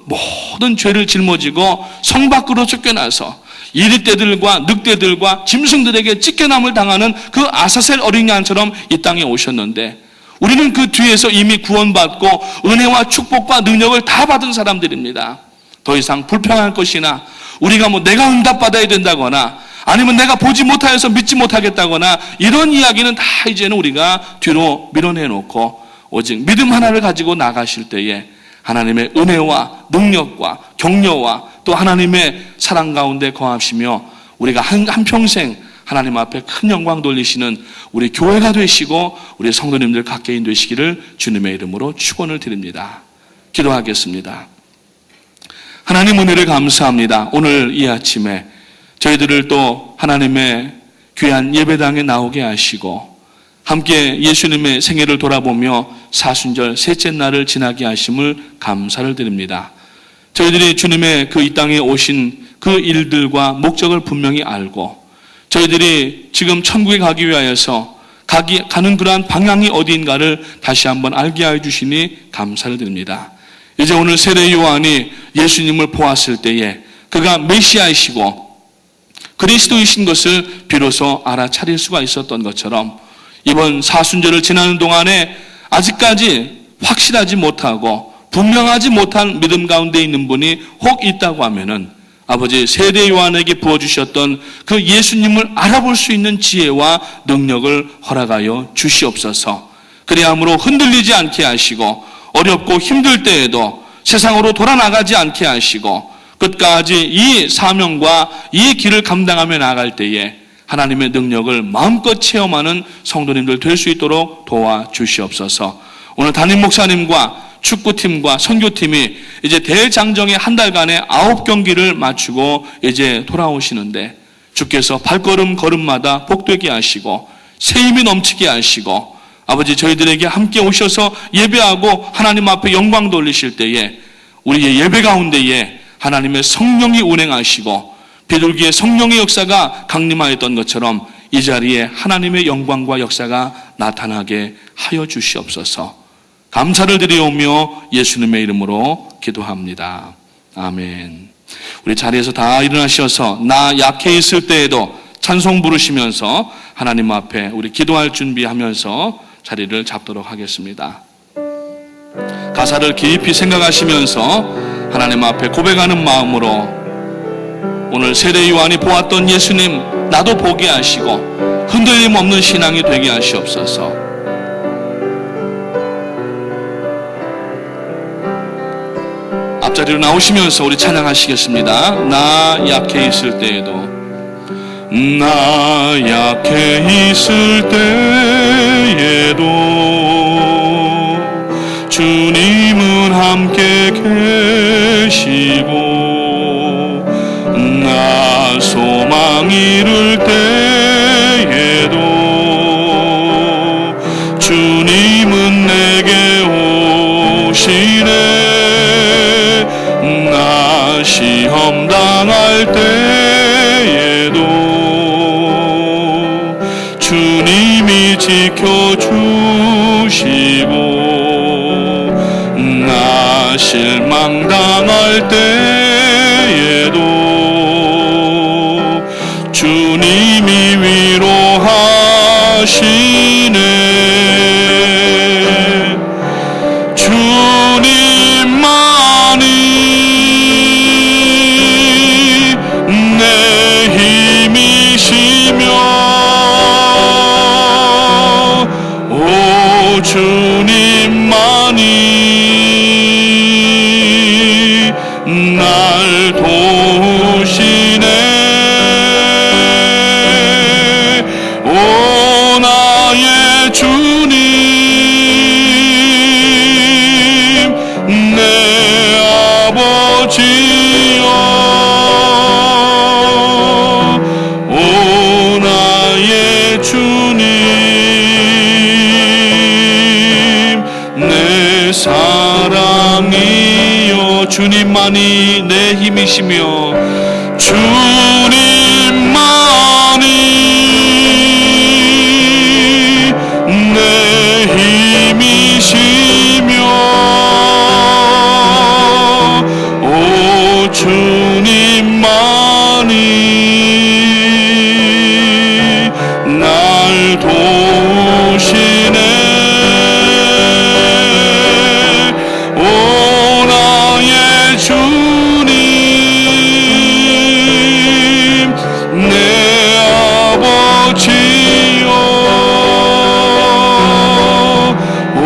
모든 죄를 짊어지고 성 밖으로 쫓겨나서 이리떼들과 늑대들과 짐승들에게 찢겨남을 당하는 그 아사셀 어린 양처럼 이 땅에 오셨는데 우리는 그 뒤에서 이미 구원받고 은혜와 축복과 능력을 다 받은 사람들입니다. 더 이상 불평할 것이나 우리가 내가 응답받아야 된다거나 아니면 내가 보지 못하여서 믿지 못하겠다거나 이런 이야기는 다 이제는 우리가 뒤로 밀어내놓고 오직 믿음 하나를 가지고 나가실 때에 하나님의 은혜와 능력과 격려와 또 하나님의 사랑 가운데 거하시며 우리가 한평생 하나님 앞에 큰 영광 돌리시는 우리 교회가 되시고 우리 성도님들 각개인 되시기를 주님의 이름으로 축원을 드립니다. 기도하겠습니다. 하나님 은혜를 감사합니다. 오늘 이 아침에 저희들을 또 하나님의 귀한 예배당에 나오게 하시고 함께 예수님의 생애를 돌아보며 사순절 셋째 날을 지나게 하심을 감사를 드립니다. 저희들이 주님의 그 이 땅에 오신 그 일들과 목적을 분명히 알고 저희들이 지금 천국에 가기 위하여서 가는 그러한 방향이 어디인가를 다시 한번 알게 하여 주시니 감사를 드립니다. 이제 오늘 세례 요한이 예수님을 보았을 때에 그가 메시아이시고 그리스도이신 것을 비로소 알아차릴 수가 있었던 것처럼 이번 사순절을 지나는 동안에 아직까지 확실하지 못하고 분명하지 못한 믿음 가운데 있는 분이 혹 있다고 하면은 아버지 세례 요한에게 부어주셨던 그 예수님을 알아볼 수 있는 지혜와 능력을 허락하여 주시옵소서. 그리함으로 흔들리지 않게 하시고 어렵고 힘들 때에도 세상으로 돌아나가지 않게 하시고 끝까지 이 사명과 이 길을 감당하며 나갈 때에 하나님의 능력을 마음껏 체험하는 성도님들 될 수 있도록 도와주시옵소서. 오늘 담임 목사님과 축구팀과 선교팀이 이제 대장정의 한 달간의 9경기를 마치고 이제 돌아오시는데 주께서 걸음마다 복되게 하시고 새 힘이 넘치게 하시고 아버지 저희들에게 함께 오셔서 예배하고 하나님 앞에 영광 돌리실 때에 우리의 예배 가운데에 하나님의 성령이 운행하시고 비둘기의 성령의 역사가 강림하였던 것처럼 이 자리에 하나님의 영광과 역사가 나타나게 하여 주시옵소서. 감사를 드리오며 예수님의 이름으로 기도합니다. 아멘. 우리 자리에서 다 일어나셔서 나 약해 있을 때에도 찬송 부르시면서 하나님 앞에 우리 기도할 준비하면서 자리를 잡도록 하겠습니다. 가사를 깊이 생각하시면서 하나님 앞에 고백하는 마음으로 오늘 세례 요한이 보았던 예수님 나도 보게 하시고 흔들림 없는 신앙이 되게 하시옵소서. 앞자리로 나오시면서 우리 찬양하시겠습니다. 나 약해 있을 때에도 나 약해 있을 때에도 주님은 함께 계시고 나 소망 잃을 때에도 주님은 내게 오시네 나 시험 당할 때에도 주님이 지켜주시고 나 실망당할 때에도 주님이 위로하시네 주님만이 내 힘이시며 오 주님만이 날 도우시네 오 나의 주님 내 아버지여 오 나의 주님 내 사랑이여 주님만이 내 힘이시며 주님만이 내 힘이시며 오 주님만이 날 도우시네 오 나의 주님 내 아버지여 오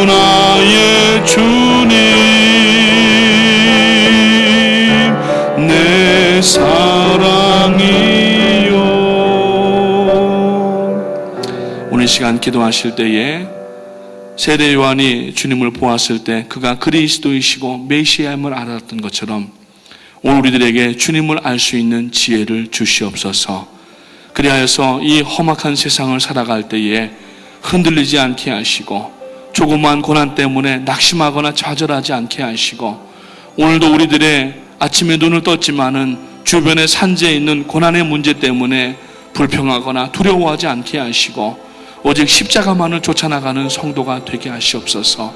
나의 주님 내 사랑이여 오늘 시간 기도하실 때에 세례 요한이 주님을 보았을 때 그가 그리스도이시고 메시아임을 알았던 것처럼 오늘 우리들에게 주님을 알 수 있는 지혜를 주시옵소서. 그리하여서 이 험악한 세상을 살아갈 때에 흔들리지 않게 하시고 조그만 고난 때문에 낙심하거나 좌절하지 않게 하시고 오늘도 우리들의 아침에 눈을 떴지만은 주변에 산재에 있는 고난의 문제 때문에 불평하거나 두려워하지 않게 하시고 오직 십자가만을 쫓아나가는 성도가 되게 하시옵소서.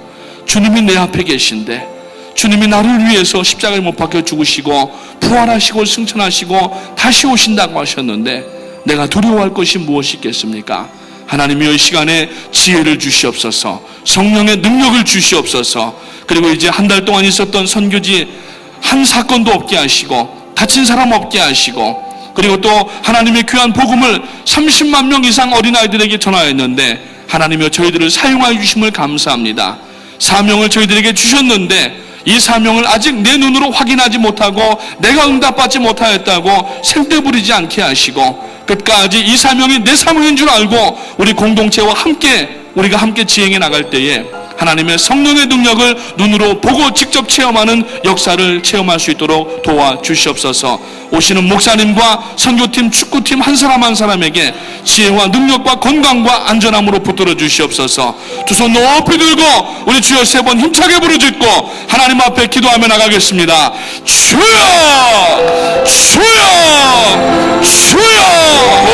주님이 내 앞에 계신데 주님이 나를 위해서 십자가에 못 박혀 죽으시고 부활하시고 승천하시고 다시 오신다고 하셨는데 내가 두려워할 것이 무엇이 있겠습니까? 하나님이 이 시간에 지혜를 주시옵소서. 성령의 능력을 주시옵소서. 그리고 이제 한 달 동안 있었던 선교지 한 사건도 없게 하시고 다친 사람 없게 하시고 그리고 또 하나님의 귀한 복음을 30만 명 이상 어린아이들에게 전하였는데 하나님이여 저희들을 사용하여 주심을 감사합니다. 사명을 저희들에게 주셨는데 이 사명을 아직 내 눈으로 확인하지 못하고 내가 응답받지 못하였다고 생떼 부리지 않게 하시고 끝까지 이 사명이 내 사명인 줄 알고 우리 공동체와 함께 우리가 함께 지행해 나갈 때에 하나님의 성령의 능력을 눈으로 보고 직접 체험하는 역사를 체험할 수 있도록 도와주시옵소서. 오시는 목사님과 선교팀, 축구팀 한 사람 한 사람에게 지혜와 능력과 건강과 안전함으로 붙들어 주시옵소서. 두 손 높이 들고 우리 주여 세 번 힘차게 부르짖고 하나님 앞에 기도하며 나가겠습니다. 주여! 주여! 주여! 오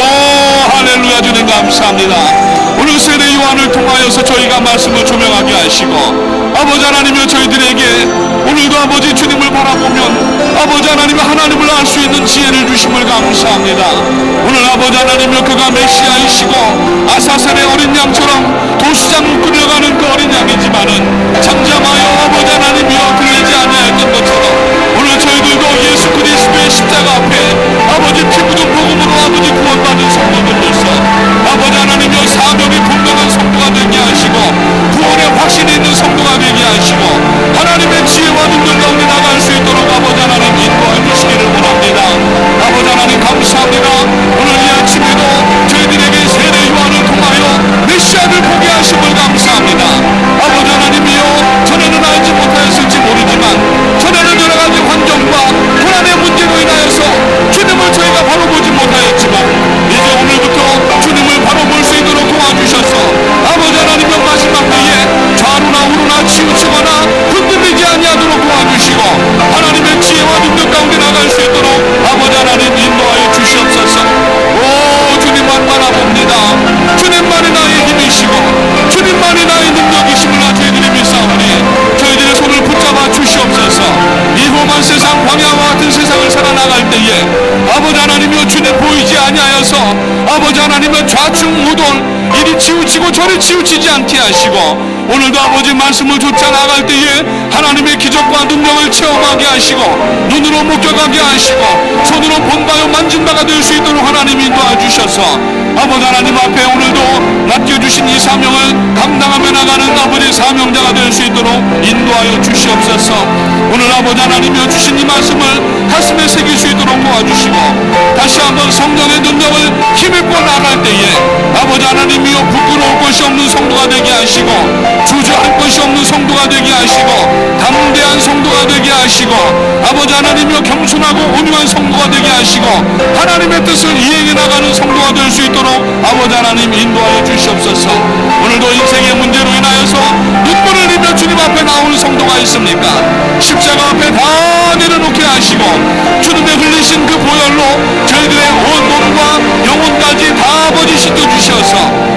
할렐루야. 주님 감사합니다. 오늘 세례 요한을 통하여서 저희가 말씀을 조명하게 하시고 아버지 하나님이여 저희들에게 오늘도 아버지 주님을 바라보며 아버지 하나님의 하나님을 알 수 있는 지혜를 주심을 감사합니다. 오늘 아버지 하나님이여 그가 메시아이시고 아사셀의 어린 양처럼 도수장을 끌려가는 그 어린 양이지만은 잠잠하여 아버지 하나님이여 들리지 아니하였던 것처럼 오늘 저희들도 예수 그리스도의 십자가 앞에 아버지 피 묻은 복음으로 아버지 구원받은 성도들로서 아버지 하나님이여 사명이 분명한 성도가 되게 하시고 구원의 확신이 있는 성도가 되게 하시고 하나님의 지혜와 능력 가운데 나갈 수 있도록 아버지 하나님 인도해 주시기를 원합니다. 아버지 하나님 감사합니다. 오늘 이 아침에도 저희들에게 세례 요한을 통하여 메시아를 보게 하심을 감사합니다. 아버지 하나님이여 전에는 알지 못하였을지 모르지만 전에는 여러 가지 환경과 고난의 문제로 인하여서 주님을 저희가 바로 보지 못하였지만 이제 오늘부터 주님을 바로 볼 수 있도록 도와주셔서 아버지 하나님의 마지막 때에 좌우나 우로나 치우치거나 흔들리지 아니하도록 도와주시고 하나님의 지혜와 능력 가운데 나갈 수 있도록 아버지 하나님 인도하여 주시옵소서. 오 주님만 바라봅니다. 주님만이 나의 힘이시고 주님만이 나의 능력이심을 저희들이 믿사오니 저희들의 손을 붙잡아 주시옵소서. 이 험한 세상 광야와 같은 세상을 살아나갈 때에 아버지 하나님이여 주님 보이지 아니하여서 아버지 하나님의 좌충 우돌 이리 치우치고 저리 치우치지 않게 하시고 오늘도 아버지 말씀을 쫓아 나갈 때에 하나님의 기적과 능력을 체험하게 하시고 눈으로 목격하게 하시고 손으로 본바요 만진 바가 될 수 있도록 하나님 인도해 주셔서 아버지 하나님 앞에 오늘도 맡겨주신 이 사명을 감당하며 나가는 아버지 사명자가 될 수 있도록 인도하여 주시옵소서. 오늘 아버지 하나님이여 주신 이 말씀을 가슴에 새길 수 있도록 도와주시고 다시 한번 성령의 능력을 힘입고 나갈 때에 아버지 하나님이여 부끄러울 것이 없는 성도가 되게 하시고 주저할 것이 없는 성도가 되게 하시고 담대한 성도가 되게 하시고 아버지 하나님이여 겸손하고 온유한 성도가 되게 하시고 하나님의 뜻을 이행해 나가는 성도가 될 수 있도록 아버지 하나님 인도하여 주시옵소서. 오늘도 인생의 문제로 인하여서 눈물을 흘리며 주님 앞에 나오는 성도가 있습니까? 십자가 앞에 다 내려놓게 하시고 주님의 흘리신 그 보혈로 저희들의 온 몸과 영혼까지 다 아버지 씻겨주셔서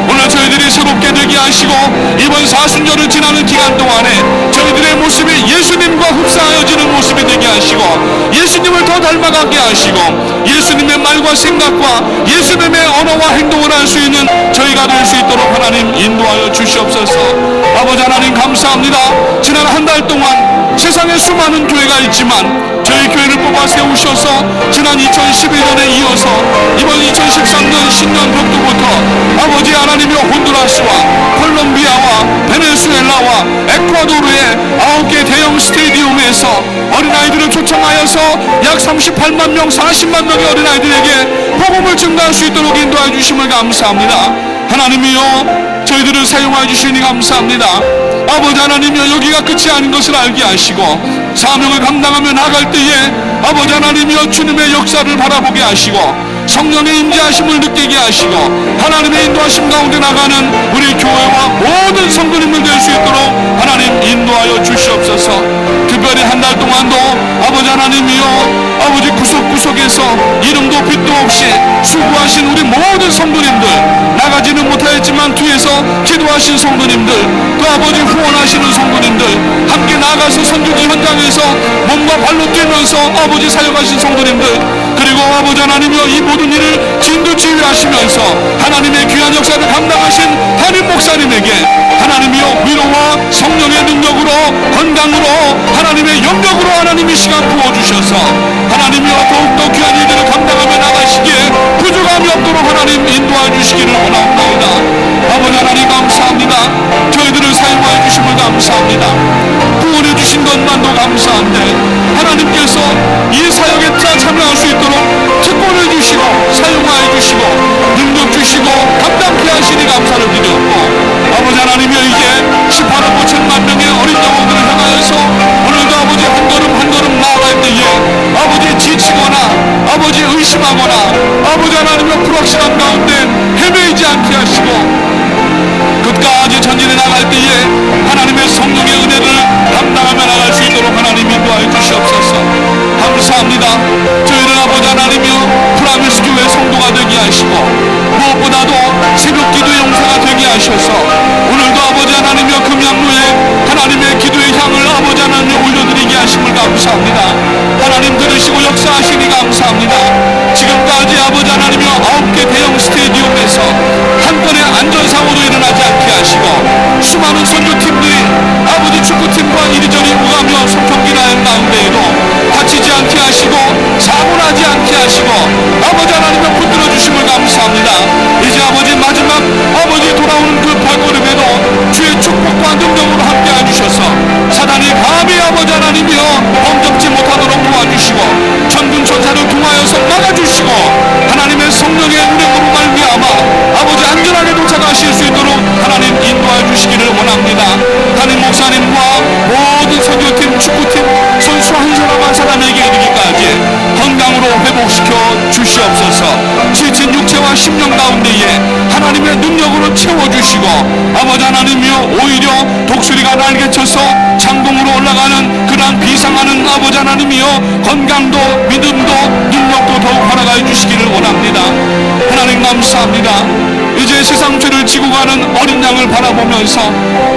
오늘 저희들이 새롭게 되게 하시고 이번 사순절을 지나는 기간 동안에 저희들의 모습이 예수님과 흡사하여지는 모습이 되게 하시고 예수님을 더 닮아가게 하시고 예수님의 말과 생각과 예수님의 언어와 행동을 할 수 있는 저희가 될 수 있도록 하나님 인도하여 주시옵소서. 아버지 하나님 감사합니다. 지난 한 달 동안 세상에 수많은 교회가 있지만 저희 교회를 뽑아 세우셔서 지난 2011년에 이어서 이번 2013년 신년벽두부터 아버지 하나님의 혼두라스와 콜롬비아와 베네수엘라와 에콰도르의 9개 대형 스테디움에서 어린아이들을 초청하여서 약 38만 명, 40만 명의 어린아이들에게 복음을 증가할 수 있도록 인도해 주심을 감사합니다. 하나님이여 저희들을 사용하여 주시니 감사합니다. 아버지 하나님이여 여기가 끝이 아닌 것을 알게 하시고 사명을 감당하며 나갈 때에 아버지 하나님이여 주님의 역사를 바라보게 하시고 성령의 임재하심을 느끼게 하시고 하나님의 인도하심 가운데 나가는 우리 교회와 모든 성도님들 될 수 있도록 하나님 인도하여 주시옵소서. 특별히 한 달 동안도 아버지 하나님이여 아버지 구석구석에서 이름도 빛도 없이 수고하신 우리 모든 성도님들 나가지는 못하였지만 뒤에서 기도하신 성도님들 또 아버지 후원하시는 성도님들 함께 나가서 선교지 현장에서 몸과 발로 뛰면서 아버지 사역하신 성도님들 그리고 아버지 하나님이여 이 모든 일을 진두지휘하시면서 하나님의 귀한 역사를 감당하신 담임 목사님에게 하나님이여 위로와 성령의 능력으로 건강으로 하나님의 영역으로 하나님이 시간 부어주셔서 하나님이여 더욱더 귀한 일들을 감당하며 나가시기에 부족함이 없도록 하나님 인도해 주시기를 원하옵나이다. 아버지 하나님 감사합니다. 저희들을 사용하여 주심을 감사합니다. 구원해 주신 것만도 감사한데 하나님께서 이 사역에 참여할 수 있도록 특권을 주시고 사용하여 주시고 능력 주시고 감당케 하시니 감사를 드렸고 아버지 하나님이여 이제 18억 5천만 명의 어린 영혼들을 향하여서 오늘도 아버지 한 걸음 한 걸음 나아갈 때에 아버지 지치거나 아버지 의심하거나 아버지 하나님의 불확실한 가운데 헤매이지 않게 하시고 끝까지 전진해 나갈 때에 하나님의 성령의 은혜를 감당하며 나갈 수 있도록 하나님 인도하여 주시옵소서. 감사합니다. 저희는 아버지 하나님이여 프라미스 교회 성도가 되게 하시고 무엇보다도 새벽 기도의 용사가 되게 하셔서 오늘도 아버지 하나님이여 금양로에 하나님의 기도의 향을 아버지 하나님 올려드리게 하심을 감사합니다. 하나님 들으시 역사하시니 감사합니다. 지금까지 아버지 하나님이여 9개 대형 스테디움에서 한 건의 안전사고도 일어나지 않게 하시고 수많은 선교팀들이 아버지 축구팀과 이리저리 오가며 소통기나 한 가운데에도 다치지 않게 하시고 사고 나지 않게 하시고 아버지 하나님을 붙들어 주심을 감사합니다. 이제 아버지 마지막 아버지 돌아오는 그 발걸음에도 주의 축복과 능력으로 함께 해주셔서 사단이 감히 아버지 하나님이여 범접지 못하도록 도와주시고 천군 천사를 통하여서 막아주시고 하나님의 성령의 운행으로 말미암아 아버지 안전하게 도착하실 수 있도록 하나님 인도해 주시기를 원합니다. 담임 목사님과 모든 선교팀 축구팀 선수 한 사람 한 사람에게 이르기까지 건강으로 회복시켜 주시옵소서. 지친 육체와 심령 가운데에 하나님의 능력으로 채워주시고 아버지 하나님이여 오히려 독수리가 날개쳐서 창동으로 올라가는 그러한 비상하는 아버지 하나님이여 건강도 믿음도 능력도 더욱 허락하여 주시기를 원합니다. 하나님 감사합니다. 이제 세상 죄를 지고 가는 어린 양을 바라보면서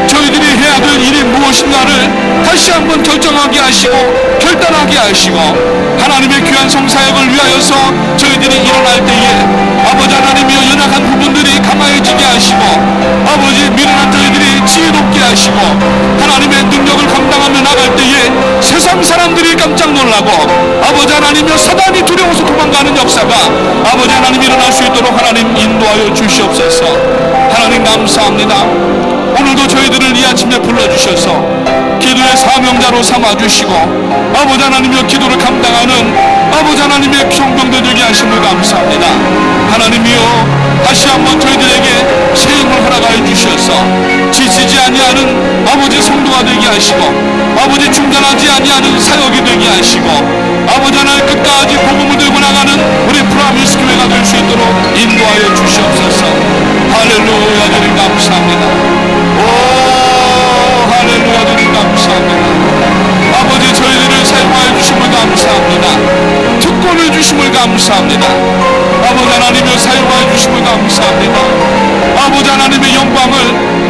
저희들이 해야 될 일이 무엇인가를 다시 한번 결정하게 하시고 결단하게 하시고 하나님의 귀한 성사역을 위하여서 저희들이 일어날 때에 아버지 하나님이여 연약한 부분들이 강화해지게 하시고 아버지 미련한 저희들이 지혜롭게 하시고 하나님의 능력을 감당하며 나갈 때에 세상 사람들이 깜짝 놀라고 아버지 하나님이여 사단이 두려워서 도망가는 역사가 아버지 하나님 일어날 수 있도록 하나님 인도하여 주시옵소서. 하나님 감사합니다. 오늘도 저희들을 이 아침에 불러주셔서 기도의 사명자로 삼아주시고 아버지 하나님의 기도를 감당하는 아버지 하나님의 성병들 되게 하심을 감사합니다. 하나님이여 다시 한번 저희들에게 새 힘을 허락하여 주셔서 지치지 아니하는 아버지 성도가 되게 하시고 아버지 중단하지 아니하는 사역이 되게 하시고 아버지 하나님 끝까지 복음을 들고 나가는 우리 프라미스 교회가 될 수 있도록 인도하여 주시옵소서. 할렐루야 주님 감사합니다. 오 할렐루야 주님 감사합니다. 아버지 저희들을 사용하여 주심을 감사합니다. 특권을 주심을 감사합니다. 아버지 하나님을 사용하여 주심을 감사합니다. 아버지 하나님의 영광을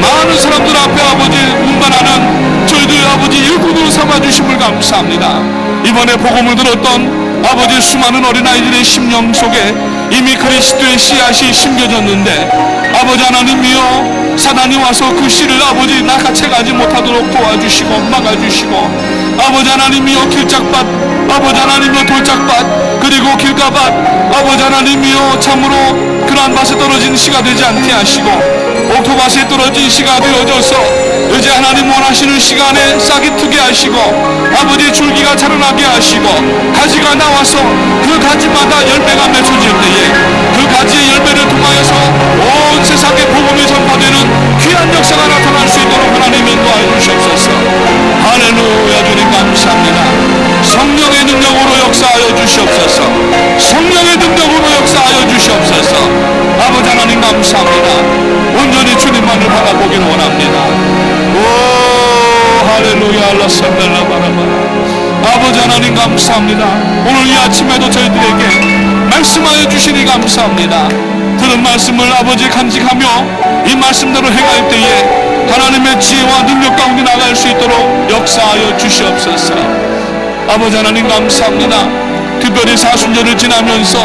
많은 사람들 앞에 아버지 운반하는 저희들 아버지 일꾼으로 삼아주심을 감사합니다. 이번에 복음을 들었던 아버지 수많은 어린아이들의 심령 속에 이미 그리스도의 씨앗이 심겨졌는데 아버지 하나님이여 사단이 와서 그 씨를 아버지 낚아채가지 못하도록 도와주시고 막아주시고 아버지 하나님이여 길짝밭 아버지 하나님이여 돌짝밭 그리고 길가밭 아버지 하나님이여 참으로 그러한 밭에 떨어진 씨가 되지 않게 하시고 옥토밭에 떨어진 씨가 되어져서 이제 하나님 원하시는 시간에 싹이 트게 하시고 아버지 줄기가 자라나게 하시고 가지가 나와서 그 가지마다 열매가 맺혀질 때에 그 가지의 열매를 통하여서 온 세상에 복음이 전파되는 귀한 역사가 나타날 수 있도록 하나님 인도하여 주시옵소서. 할렐루야 주님 감사합니다. 성령의 능력으로 역사하여 주시옵소서. 성령의 능력으로 역사하여 주시옵소서. 아버지 하나님 감사합니다. 온전히 주님만을 바라보기를 원합니다. 오 할렐루야 알라산달라 바라바라. 아버지 하나님 감사합니다. 오늘 이 아침에도 저희들에게 말씀하여 주시니 감사합니다. 들은 말씀을 아버지 간직하며 이 말씀대로 행할 때에 하나님의 지혜와 능력 가운데 나갈 수 있도록 역사하여 주시옵소서. 아버지 하나님 감사합니다. 특별히 사순절을 지나면서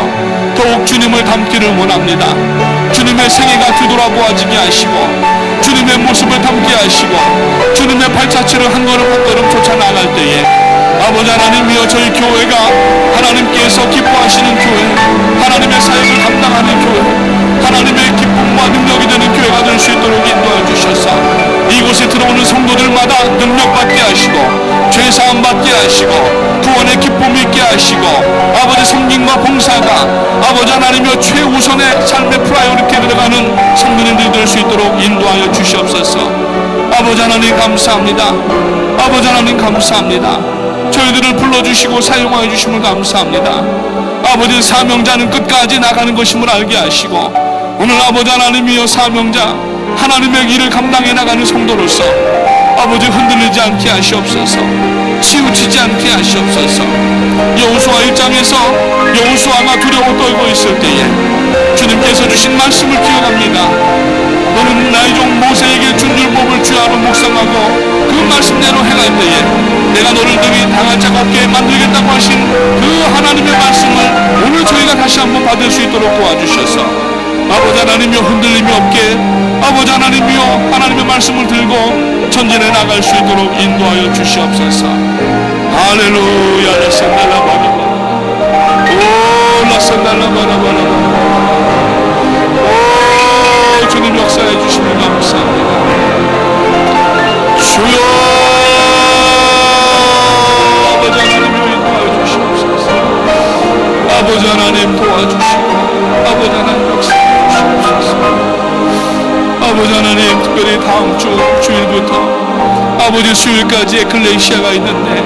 더욱 주님을 닮기를 원합니다. 주님의 생애가 뒤돌아보아지게 하시고 주님의 모습을 담게 하시고 주님의 발자취를 한 걸음 한 걸음 쫓아나갈 때에 아버지 하나님이여 저희 교회가 하나님께서 기뻐하시는 교회 하나님의 사역을 감당하는 교회 하나님의 기쁨과 능력이 되는 교회가 될 수 있도록 인도해 주셔서 이곳에 들어오는 성도들마다 능력받게 하시고 죄사함 받게 하시고 구원의 기쁨이 있게 하시고 아버지 섬김과 봉사가 아버지 하나님이여 최우선의 삶의 프라이어리티에 들어가는 성도님들이 될 수 있도록 인도하여 주시옵소서. 아버지 하나님 감사합니다. 아버지 하나님 감사합니다. 저희들을 불러주시고 사용하여 주심을 감사합니다. 아버지 사명자는 끝까지 나가는 것임을 알게 하시고 오늘 아버지 하나님이여 사명자 하나님의 일을 감당해 나가는 성도로서 아버지 흔들리지 않게 하시옵소서. 치우치지 않게 하시옵소서. 여호수아 1장에서 여호수아가 두려워 떨고 있을 때에 주님께서 주신 말씀을 기억합니다. 너는 나의 종 모세에게 준 율법을 주야로 묵상하고 그 말씀대로 행할 때에 내가 너를 능히 당할 자가 없게 만들겠다고 하신 그 하나님의 말씀을 오늘 저희가 다시 한번 받을 수 있도록 도와주셔서 아버지 하나님이여 흔들림이 없게 아버지 하나님이여 하나님의 말씀을 들고 전진해 나갈 수 있도록 인도하여 주시옵소서. 할렐루야. 라산달라바라바 오 라산달라바라바라바 오 주님 역사해 주시면 감사합니다. 주여 아버지 하나님이여 인도하여 주시옵소서. 아버지 하나님 도와주시고 아버지 하나님 역사해 주시옵소서. 아버지 하나님 특별히 다음 주 주일부터 아버지 수요일까지 에클레시아가 있는데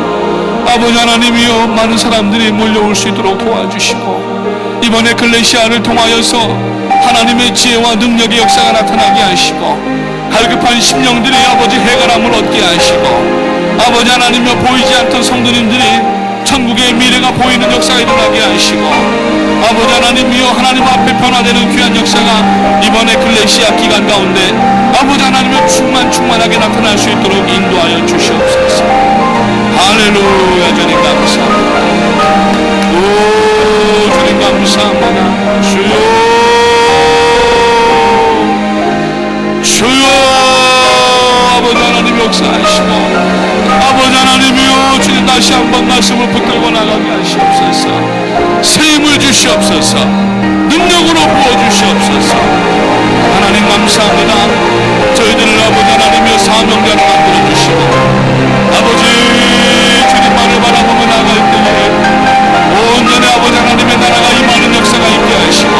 아버지 하나님이여 많은 사람들이 몰려올 수 있도록 도와주시고 이번 에클레시아를 통하여서 하나님의 지혜와 능력의 역사가 나타나게 하시고 갈급한 심령들이 아버지 해결함을 얻게 하시고 아버지 하나님이여 보이지 않던 성도님들이 천국의 미래가 보이는 역사가 일어나게 하시고 아버지 하나님이여 하나님 앞에 변화되는 귀한 역사가 이번 에클레시아 기간 가운데 아버지 하나님의 충만하게 나타날 수 있도록 인도하여 주시옵소서. 할렐루야. 주님 감사합니다. 오 주님 감사합니다. 주여 아버지 하나님 역사하시고 아버지 하나님이여 주님 다시 한번 말씀을 붙들고 나가게 하시옵소서. 새 힘을 주시옵소서. 능력으로 부어주시옵소서. 하나님 감사합니다. 저희들을 아버지 하나님이여 사명자로 만들어주시고 아버지 주님만을 바라보며 나갈 때에 온전히 아버지 하나님의 나라가 임하는 역사가 있게 하시고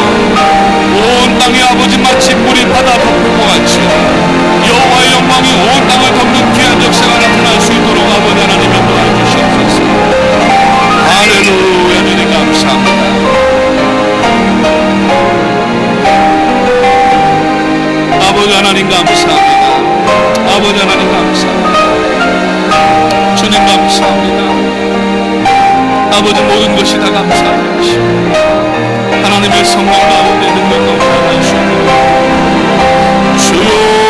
온 땅에 아버지 마치 물이 바다 덮은 것 같이 여호와의 영광이 온 땅을 덮는 귀한 역사가 나타날 수 있도록 아버지 하나님이 도와주시옵소서. 할렐루야. 주님 감사합니다. 아버지 하나님 감사합니다. 아버지 하나님 감사합니다. 주님 감사합니다. 아버지 모든 것이 다 감사하게 하시고 하나님의 성령 가운데 능력 가운데 할 수 있는 주여